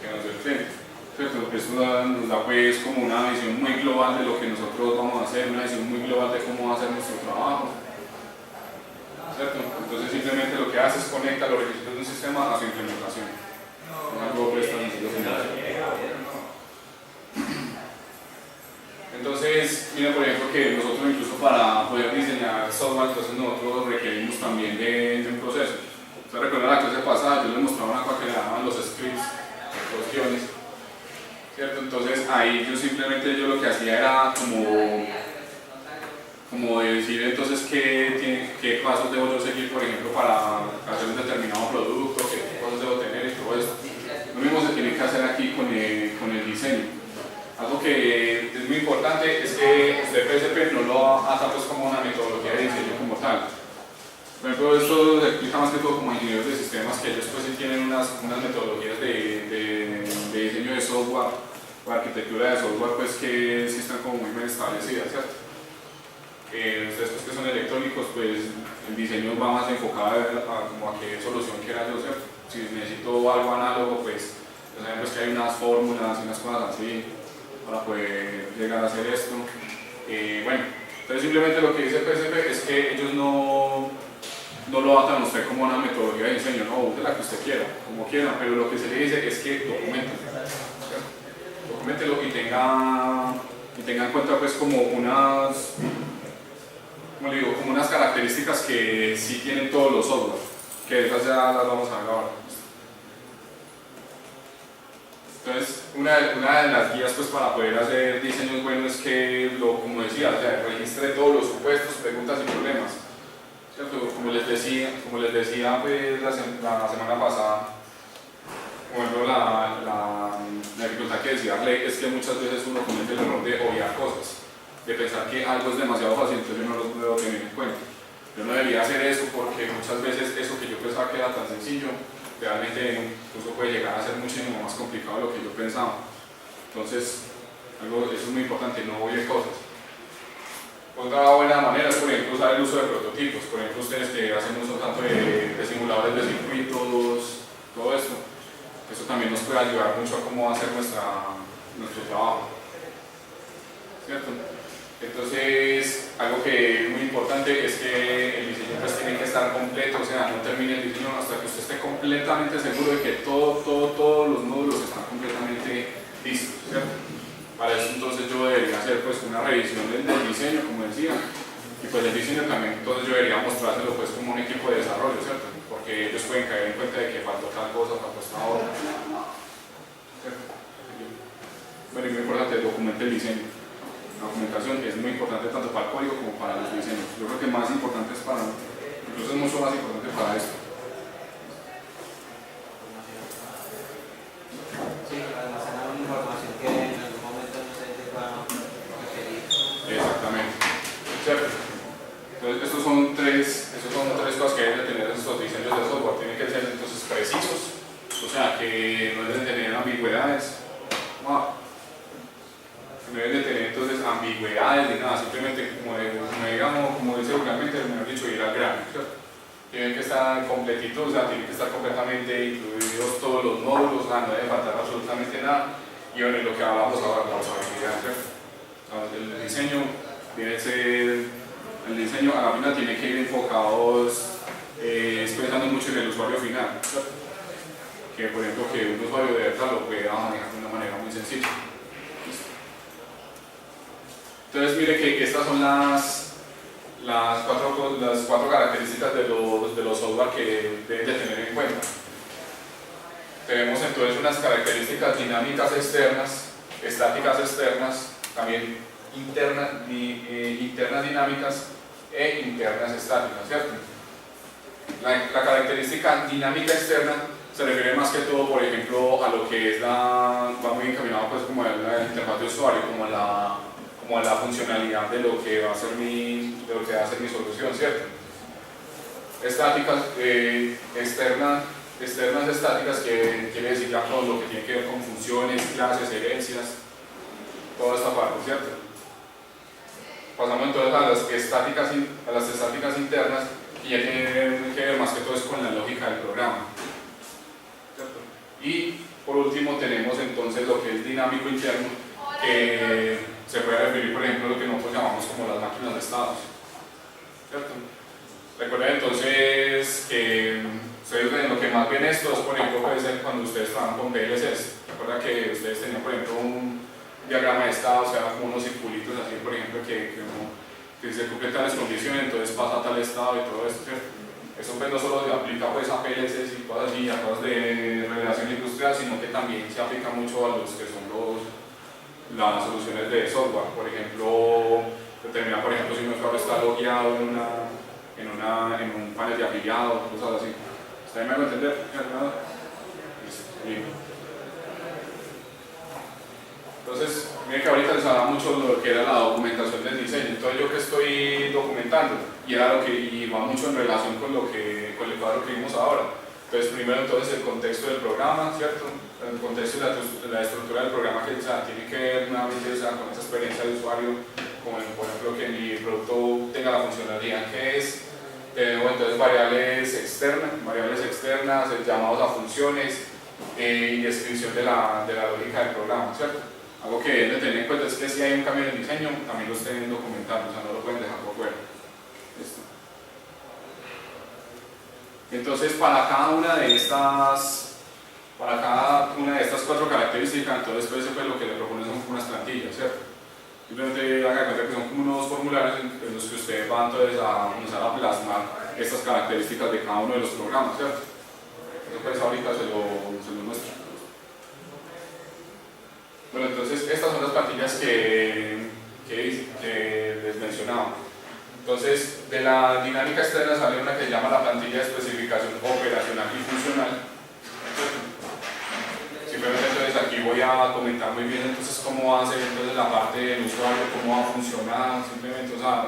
nos da el cliente. ¿Cierto? Esto nos da pues, como una visión muy global de lo que nosotros vamos a hacer, una visión muy global de cómo va a ser nuestro trabajo. ¿Cierto? Entonces simplemente lo que hace es conecta los requisitos de un sistema a su implementación. Es algo pues, tan sencillo como eso. Entonces, mira por ejemplo que nosotros incluso para poder diseñar software, entonces nosotros requerimos también de un proceso. ¿Ustedes recuerdan la clase pasada? Yo les mostraba una cosa que le llamaban los scripts, los guiones, ¿cierto? Entonces ahí yo lo que hacía era como decir entonces qué pasos debo yo seguir, por ejemplo, para hacer un determinado producto, qué cosas debo tener y todo esto. Lo mismo se tiene que hacer aquí con el diseño. Algo que es muy importante es que usted PSP no lo ata pues como una metodología de diseño como tal. Por ejemplo, esto se explica más que todo como ingenieros de sistemas, que ellos pues sí tienen unas metodologías de diseño de software o arquitectura de software pues que sí están como muy bien establecidas, ¿cierto? Ustedes pues, que son electrónicos, pues el diseño va más enfocado como a qué solución quiera yo, ¿cierto? Si necesito algo análogo, pues ya saben pues, que hay unas fórmulas y unas cosas así para poder llegar a hacer esto. Bueno, entonces simplemente lo que dice PSP es que ellos no no lo atan a usted como una metodología de diseño, no, use la que usted quiera, como quiera, pero lo que se le dice es que documentelo y tenga en cuenta pues como unas, como le digo, como unas características que sí tienen todos los software, que esas ya las vamos a ver ahora. Entonces, una de las guías pues, para poder hacer diseños buenos es que, como decía, o sea, registre todos los supuestos, preguntas y problemas. ¿Cierto? Como les decía pues, la semana pasada, por ejemplo, la dificultad que decía Arley es que muchas veces uno comete el error de obviar cosas, de pensar que algo es demasiado fácil, entonces yo no lo debo tener en cuenta. Yo no debería hacer eso porque muchas veces eso que yo pensaba que era tan sencillo, realmente incluso puede llegar a ser muchísimo más complicado de lo que yo pensaba. Entonces, eso es muy importante, no obviar cosas. Otra buena manera es, por ejemplo, usar el uso de prototipos. Por ejemplo, ustedes que hacen uso tanto de simuladores de circuitos, todo esto. Eso también nos puede ayudar mucho a cómo hacer nuestro trabajo. ¿Cierto? Entonces, algo que es muy importante es que el diseño pues tiene que estar completo, o sea, no termine el diseño hasta que usted esté completamente seguro de que todos los módulos están completamente listos, ¿cierto? Para eso entonces yo debería hacer pues una revisión del diseño, como decía, y pues el diseño también, entonces yo debería mostrárselo pues como un equipo de desarrollo, ¿cierto? Porque ellos pueden caer en cuenta de que faltó tal cosa, faltó esta otra. Bueno, y muy importante, documente el diseño. La documentación es muy importante tanto para el código como para los diseños. Yo creo que más importante es para, incluso es mucho más importante para esto. Sí, almacenar una información que en algún momento no se va a requerir. Exactamente. ¿Cierto? Entonces, estos son tres cosas que deben de tener estos diseños de software. Tienen que ser entonces precisos, o sea, que no deben tener ambigüedades. Wow. No deben de tener entonces ambigüedades ni nada, simplemente como dice vulgarmente, mejor dicho, ir al grano, ¿cierto? Tienen que estar completitos, o sea, tienen que estar completamente incluidos todos los módulos, no debe faltar absolutamente nada. Y bueno, lo que hablamos ahora, la usabilidad, ¿cierto? El diseño a la final tiene que ir enfocados, pensando mucho en el usuario final, ¿cierto? Que por ejemplo que un usuario de verdad lo pueda manejar de una manera muy sencilla. Entonces mire que estas son las cuatro características de los software que deben de tener en cuenta. Tenemos entonces unas características dinámicas externas, estáticas externas, también internas dinámicas e internas estáticas, ¿cierto? La característica dinámica externa se refiere más que todo, por ejemplo, a lo que va muy encaminado pues como a la interfaz de usuario, como a la funcionalidad de lo que va a ser mi solución, ¿cierto? Estáticas, externas estáticas, que quiere decir ya todo lo que tiene que ver con funciones, clases, herencias, toda esta parte, ¿cierto? Pasamos entonces a las estáticas internas, y ya tienen que ver más que todo es con la lógica del programa, ¿cierto? Y por último tenemos entonces lo que es dinámico interno, que se puede referir, por ejemplo, a lo que nosotros llamamos como las máquinas de estados, ¿cierto? Recuerden entonces que ustedes ven lo que más bien esto es, por ejemplo, puede ser cuando ustedes trabajan con PLCs. Recuerda que ustedes tenían, por ejemplo, un diagrama de estado, o sea, como unos circulitos así, por ejemplo, que se cumplen tales condiciones, entonces pasa a tal estado y todo esto, ¿cierto? Eso pues no solo se aplica pues a PLCs y cosas así, a cosas de relación industrial, sino que también se aplica mucho a los que son las soluciones de software. Por ejemplo, determinar, por ejemplo, si un usuario está logueado en un panel de afiliado, cosas así. ¿Ustedes me van a entender? Bien. Entonces, miren que ahorita les hablaba mucho de lo que era la documentación del diseño. Entonces, yo que estoy documentando, y va mucho en relación con el cuadro que vimos ahora. Entonces, primero entonces el contexto del programa, ¿cierto? El contexto de la estructura del programa, que tiene que ver nuevamente con esa experiencia de usuario, como por ejemplo que mi producto tenga la funcionalidad que es. Tenemos entonces variables externas, llamados a funciones y descripción de la lógica del programa, ¿cierto? Algo que deben tener en cuenta es que si hay un cambio en el diseño, también lo estén documentando, o sea, no lo pueden dejar por fuera. ¿Listo? Entonces, para cada una de estas 4 características, entonces pues, eso es lo que le proponen son unas plantillas, ¿cierto? Simplemente haga cuenta que son como unos formularios en los que usted va entonces a comenzar a plasmar estas características de cada uno de los programas, ¿cierto? Eso pues ahorita se lo muestro. Bueno, entonces estas son las plantillas que les mencionaba. Entonces, de la dinámica externa sale una que se llama la plantilla de especificación operacional y funcional. Simplemente entonces aquí voy a comentar muy bien entonces cómo va a ser entonces la parte del usuario, cómo va a funcionar, simplemente, o sea,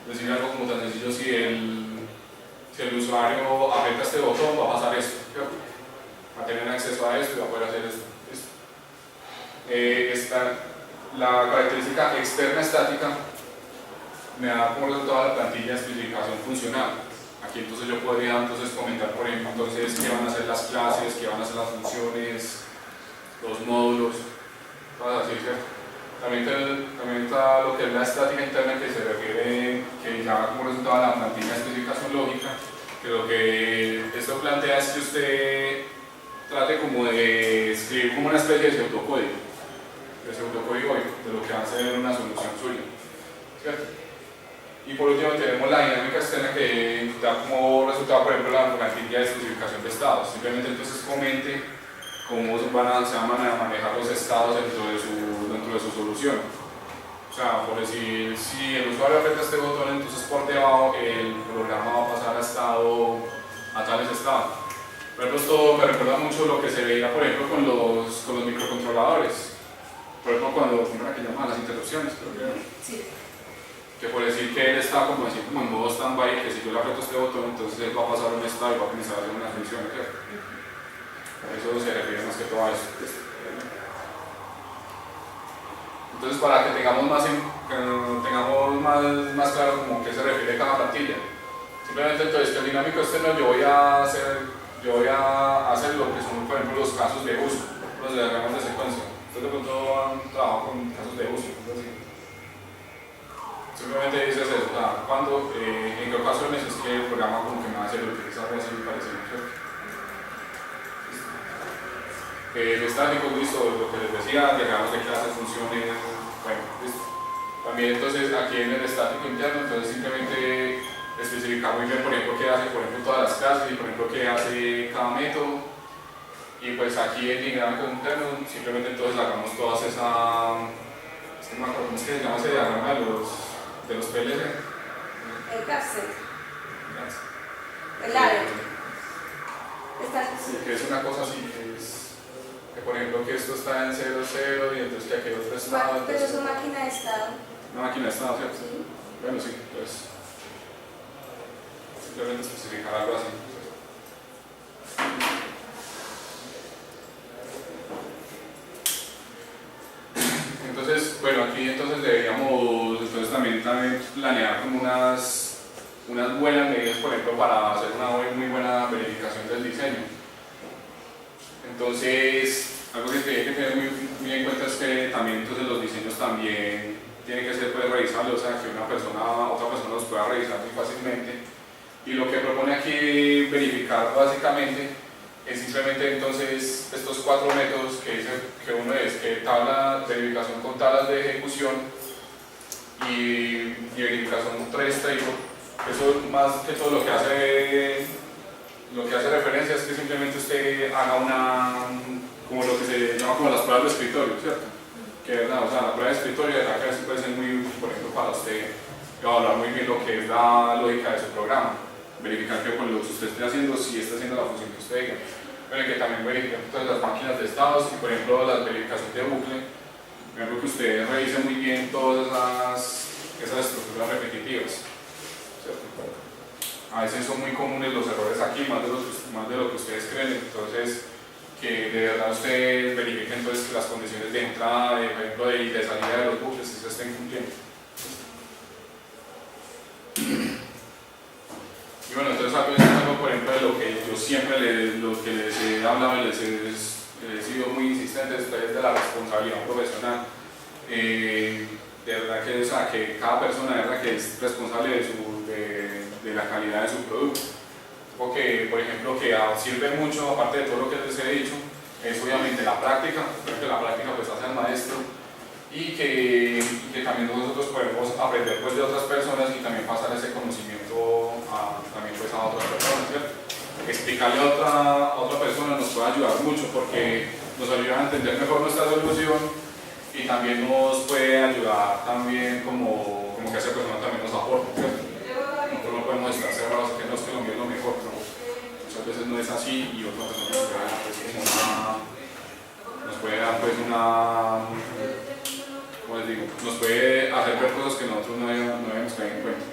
decir algo como tan sencillo, si el usuario aprieta este botón va a pasar esto, ¿cierto? Va a tener acceso a esto y va a poder hacer esto. La característica externa estática me da como resultado la plantilla de especificación funcional. Aquí entonces yo podría entonces comentar, por ejemplo, entonces qué van a ser las clases, qué van a ser las funciones, los módulos, cosas así, ¿cierto? También está lo que es la estática interna, que se refiere, que ya como resultado de la plantilla de especificación lógica, que lo que esto plantea es que usted trate como de escribir como una especie de pseudocódigo, de lo que va a ser una solución suya, ¿cierto? Y por último tenemos la dinámica externa, que da como resultado, por ejemplo, la plantilla de especificación de estados. Simplemente entonces comente cómo se van a manejar los estados dentro de su solución. O sea, por decir, si el usuario aprieta este botón, entonces por debajo el programa va a pasar a tales estados. Por ejemplo, esto me recuerda mucho lo que se veía, por ejemplo, con los microcontroladores. Por ejemplo, ¿cómo era que llamaban las interrupciones? Creo que era. Sí. Que por decir que él está como en modo stand-by, que si yo le aprieto este botón, entonces él va a pasar un estado y va a comenzar a hacer una función, ¿cierto? Eso se refiere más que todo a eso. Entonces, para que tengamos más claro como qué se refiere cada plantilla, simplemente entonces que el dinámico externo yo voy a hacer lo que son, por ejemplo, los casos de uso, los diagramas de secuencia. Ustedes de pronto han trabajado con casos de uso, entonces, simplemente dices eso, en qué ocasiones es que el programa como que me va a hacer utilizar así parecido, ¿cierto? El estático, listo, lo que les decía, diagramas de clases, funciones, bueno, listo. También entonces aquí en el estático interno, entonces simplemente especificar muy bien, por ejemplo, qué hace, por ejemplo, todas las clases y por ejemplo, qué hace cada método. Y pues aquí en dinámico interno, simplemente entonces hagamos todas esas, no me acuerdo cómo es que se llama ese diagrama de los PLC. El capset. El área. Sí, que es una cosa así, que por ejemplo que esto está en 0, 0 y entonces que aquí hay otro estado. Pero es una máquina de estado. Una máquina de estado, ¿cierto? Sí. Bueno, sí, pues simplemente especificar algo así. Entonces, bueno, aquí entonces deberíamos también planear como unas buenas medidas, por ejemplo, para hacer una muy buena verificación del diseño. Entonces, algo que hay que tener muy en cuenta es que también entonces los diseños también tienen que ser revisables, o sea, que otra persona los pueda revisar muy fácilmente. Y lo que propone aquí verificar básicamente es simplemente entonces estos 4 métodos que dice que uno es verificación con tablas de ejecución y verificación 3 table. Eso más que todo lo que hace referencia es que simplemente usted haga como lo que se llama como las pruebas de escritorio, ¿cierto? Que verdad, o sea, la prueba de escritorio de verdad que puede ser muy útil, por ejemplo, para usted evaluar muy bien lo que es la lógica de su programa, verificar que con lo que usted esté haciendo, si está haciendo la función que usted diga. Pero que también verificar entonces las máquinas de estados y, por ejemplo, las verificaciones de bucle, por ejemplo, que usted revise muy bien todas esas estructuras repetitivas, ¿cierto? A veces son muy comunes los errores aquí, más de lo que ustedes creen, entonces que de verdad ustedes verifiquen entonces que las condiciones de entrada, por ejemplo, y de salida de los bucles se estén cumpliendo. Y bueno, entonces algo, por ejemplo, de lo que yo siempre les he hablado y les he sido muy insistente después de la responsabilidad profesional. De verdad que, o sea, que cada persona de verdad que es responsable de la calidad de su producto. porque, por ejemplo, que sirve mucho, aparte de todo lo que les he dicho, es obviamente la práctica, creo que la práctica pues hace al maestro, y que también nosotros podemos aprender pues de otras personas y también pasar ese conocimiento también pues a otras personas, ¿cierto? Explicarle a otra persona nos puede ayudar mucho porque nos ayuda a entender mejor nuestra solución y también nos puede ayudar también como que esa persona también nos aporta, ¿cierto? Nosotros no podemos estar cerrados que no es que lo mío es lo mejor, pero muchas veces no es así y otra persona nos puede dar pues una, ¿cómo les digo? Nos puede hacer ver cosas que nosotros no habíamos caído en cuenta.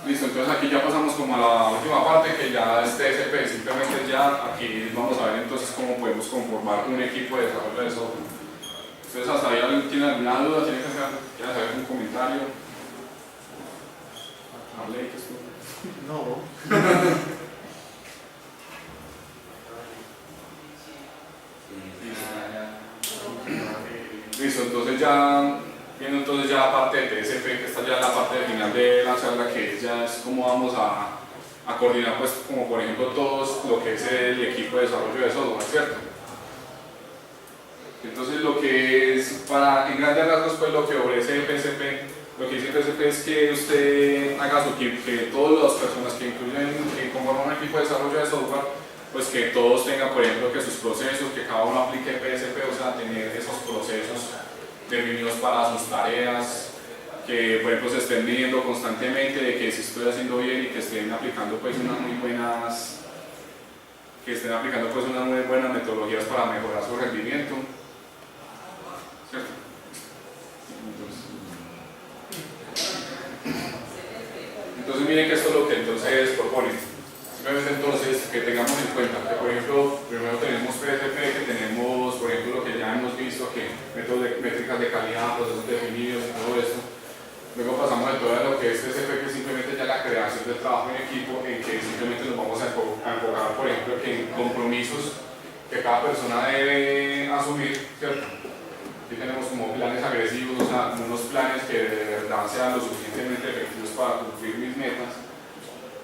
Listo, entonces aquí ya pasamos como a la última parte que ya es TSP, simplemente ya aquí vamos a ver entonces cómo podemos conformar un equipo de desarrollo de software. ¿Ustedes hasta ahí tienen alguna duda? ¿Quieren hacer algún comentario? Marley, ¿qué es tú? No. Listo, entonces ya viendo entonces ya la parte de TSP, que está ya en la parte final de la charla, que ya es cómo vamos a coordinar pues como por ejemplo todos lo que es el equipo de desarrollo de software, ¿cierto? Entonces lo que es para en grandes rasgos pues lo que ofrece el PSP, lo que dice el PSP es que usted haga su equipo, que todas las personas que conforman un equipo de desarrollo de software, pues que todos tengan por ejemplo que sus procesos, que cada uno aplique PSP, o sea tener esos procesos definidos para sus tareas, que por ejemplo se estén midiendo constantemente de que si estoy haciendo bien y que estén aplicando pues unas muy buenas metodologías para mejorar su rendimiento, ¿cierto? Entonces miren que esto es lo que entonces propone. Simplemente entonces que tengamos en cuenta que por ejemplo primero tenemos PSP, que tenemos por ejemplo lo que ya hemos visto, que métricas de calidad, procesos definidos y todo esto. Luego pasamos de todo lo que es TSP, que es simplemente ya la creación del trabajo en equipo, en que simplemente nos vamos a enfocar por ejemplo que en compromisos que cada persona debe asumir, ¿cierto? Aquí tenemos como planes agresivos, o sea, unos planes que de verdad sean lo suficientemente efectivos para cumplir mis metas.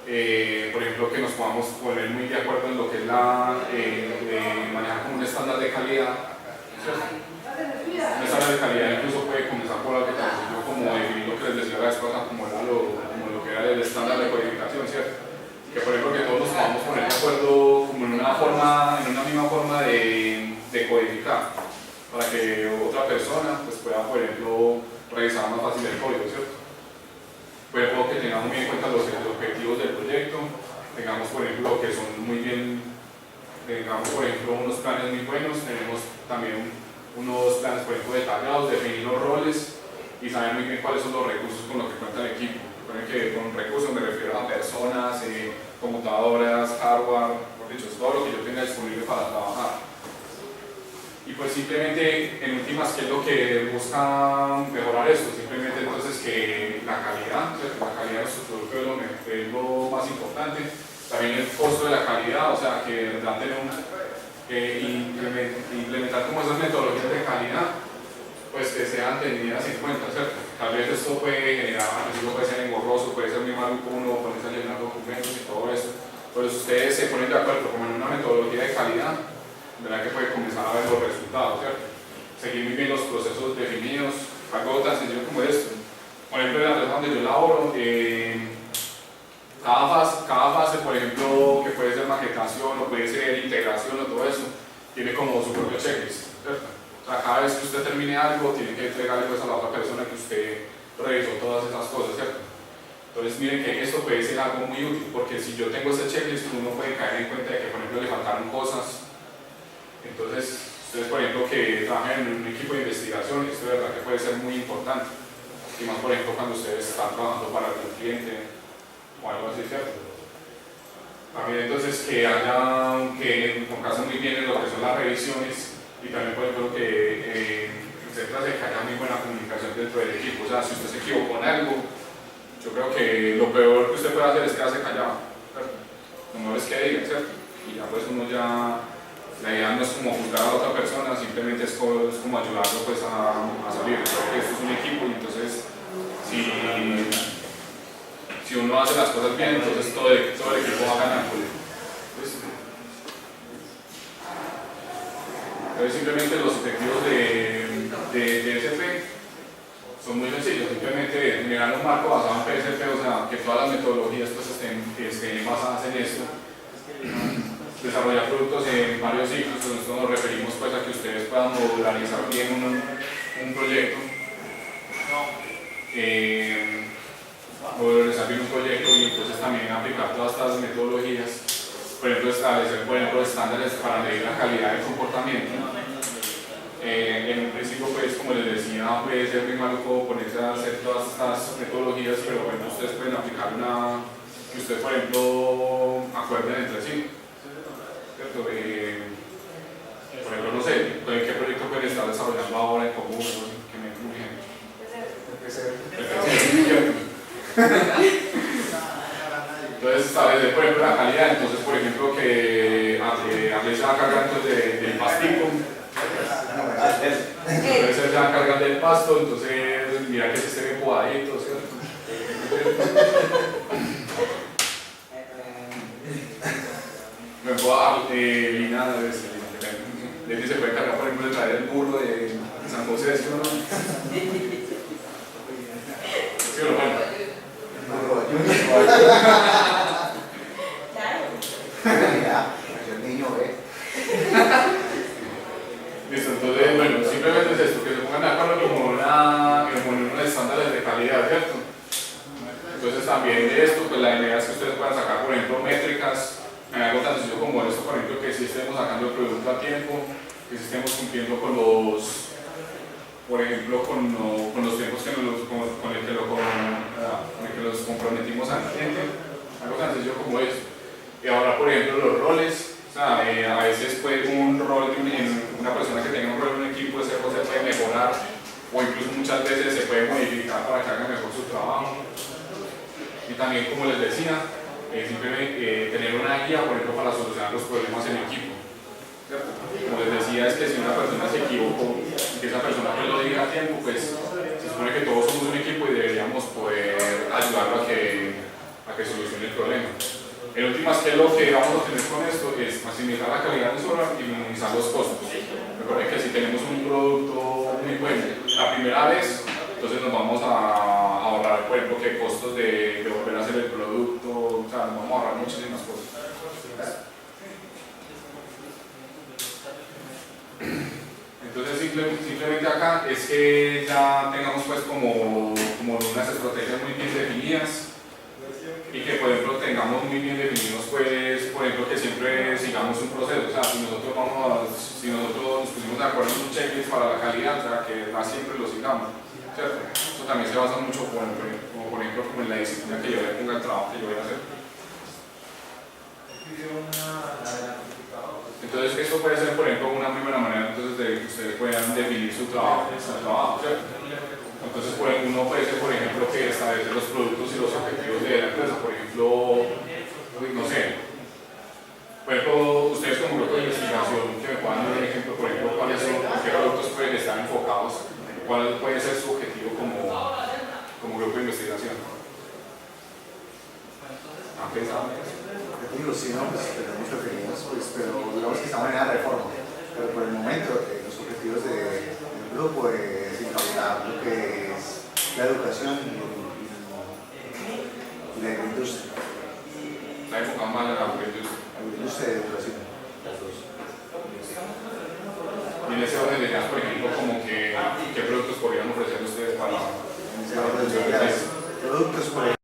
Por ejemplo, que nos podamos poner muy de acuerdo en lo que es manejar como un estándar de calidad. Un estándar de calidad incluso puede comenzar por algo tan sencillo como definir lo que les decía la vez pasada, como lo que era el estándar de codificación, ¿cierto? Que por ejemplo que todos nos podamos poner de acuerdo como en una misma forma de codificar, para que otra persona pues, pueda, por ejemplo, revisar más fácil el código, ¿cierto? Por ejemplo, que tengamos muy en cuenta los objetivos del proyecto, tengamos, por ejemplo, que son muy bien, tengamos, por ejemplo, unos planes muy buenos, tenemos también unos planes, por ejemplo, detallados, definir los roles y saber muy bien cuáles son los recursos con los que cuenta el equipo. Recuerden que con recursos me refiero a personas, computadoras, hardware, por dicho, es todo lo que yo tenga disponible para trabajar. Y pues simplemente, en últimas, ¿qué es lo que busca mejorar esto? Simplemente entonces que la calidad, ¿cierto? La calidad de nuestro producto es lo más importante. También el costo de la calidad, o sea, que de verdad tenemos que implementar como esas metodologías de calidad, pues que sean tenidas en cuenta, ¿cierto? Tal vez esto puede generar, puede ser engorroso, puede ser muy maluco uno, ponerse a llenar documentos y todo eso. Pero si ustedes se ponen de acuerdo como en una metodología de calidad, verán que puede comenzar a ver los resultados, ¿cierto? Seguir muy bien los procesos definidos, algo tan sencillo como esto. Por ejemplo, en la empresa donde yo laboro, cada fase, por ejemplo, que puede ser maquetación o puede ser integración o todo eso, tiene como su propio checklist, ¿cierto? O sea, cada vez que usted termine algo, tiene que entregarle pues, a la otra persona que usted revisó todas esas cosas, ¿cierto? Entonces miren que esto puede ser algo muy útil, porque si yo tengo ese checklist, uno puede caer en cuenta de que, por ejemplo, le faltaron cosas. Entonces, ustedes por ejemplo que trabajan en un equipo de investigación, esto de verdad que puede ser muy importante. Y más por ejemplo cuando ustedes están trabajando para algún cliente o algo así, ¿cierto? También entonces que enfocarse muy bien en lo que son las revisiones y también por ejemplo que se trate de que haya muy buena comunicación dentro del equipo. O sea, si usted se equivocó en algo, yo creo que lo peor que usted puede hacer es quedarse callado, ¿cierto? Lo mejor es que diga, ¿cierto? Y ya pues uno ya... La idea no es como juzgar a la otra persona, simplemente es como ayudarlo pues, a salir. Porque esto es un equipo y entonces si si uno hace las cosas bien, entonces todo el equipo va a ganar. ¿Listo? Entonces simplemente los objetivos de DSP son muy sencillos, simplemente generar un marco basado en PSP, o sea, que todas las metodologías pues, estén basadas en esto. Desarrollar productos en varios ciclos, nosotros nos referimos pues, a que ustedes puedan modularizar bien un proyecto. Modularizar bien un proyecto y entonces también aplicar todas estas metodologías. Por ejemplo, establecer estándares para medir la calidad del comportamiento. En un principio, pues, como les decía, puede ser muy maluco ponerse a hacer todas estas metodologías, pero bueno, ustedes pueden aplicar una que ustedes, por ejemplo, acuerden entre sí. ¿Cierto? Por ejemplo, no sé, ¿qué proyecto pueden estar desarrollando ahora en común? Que me den un ejemplo. Entonces, establecer, por ejemplo, la calidad. Entonces, por ejemplo, que Arley se va a cargar entonces del pastico. Entonces se va a cargar del pasto, entonces mira que se esté bien podadito, ¿cierto? Me puedo dar Lina, Leti se puede cargar, por ejemplo, de traer el burro de San José, ¿sí o no? ¿Sí o no? Bueno. El niño ve. Listo, entonces, bueno, simplemente es esto, que se pongan de acuerdo como unos estándares de calidad, ¿cierto? Entonces también de esto, pues la idea es que ustedes puedan sacar, por ejemplo, métricas en algo tan sencillo como esto, por ejemplo, que si estemos sacando el producto a tiempo, que si estemos cumpliendo con los, por ejemplo, con los tiempos con el que los comprometimos al cliente, algo tan sencillo como eso. Y ahora, por ejemplo, los roles. O sea, a veces puede un rol una persona que tenga un rol en un equipo, ese rol se puede mejorar o incluso muchas veces se puede modificar para que haga mejor su trabajo. Y también, como les decía, simplemente tener una guía, por ejemplo, para solucionar los problemas en equipo. ¿Cierto? Como les decía, es que si una persona se equivocó y que esa persona pues lo diga a tiempo, pues se supone que todos somos un equipo y deberíamos poder ayudarlo a que solucione el problema. En últimas, ¿qué es lo que vamos a tener con esto? Es maximizar la calidad del software y minimizar los costos. Recuerden que si tenemos un producto muy bueno la primera vez, entonces nos vamos a ahorrar, por ejemplo, que costos de volver a hacer el producto, o sea, nos vamos a ahorrar muchísimas cosas. Entonces, simplemente acá es que ya tengamos pues como unas estrategias muy bien definidas. Y que, por ejemplo, tengamos muy bien definidos, pues, por ejemplo, que siempre sigamos un proceso. O sea, si nosotros nos pusimos de acuerdo en un checklist para la calidad, o sea, que más siempre lo sigamos, ¿cierto? Eso también se basa mucho, por ejemplo, como en la disciplina que yo le ponga al trabajo que yo voy a hacer. Entonces, esto puede ser, por ejemplo, una muy buena manera entonces, de que ustedes puedan definir su trabajo, ¿cierto? Entonces, uno puede ser, por ejemplo, que establecer los productos y los objetivos de la empresa. Por ejemplo, no sé, ustedes como grupo de investigación, que me puedan dar un ejemplo, por ejemplo, qué productos pueden estar enfocados, cuál puede ser su objetivo como grupo de investigación. ¿Han pensado? Digo, sí, no, pues tenemos referidos, pues, pero digamos que estamos en la reforma. Pero por el momento, los objetivos del grupo es impactar lo que es la educación y la industria. Está enfocado más en la industria. La industria de educación, las dos. Y en ese orden de ideas, por ejemplo, como que, ¿qué productos podrían ofrecer ustedes para productos, por ejemplo.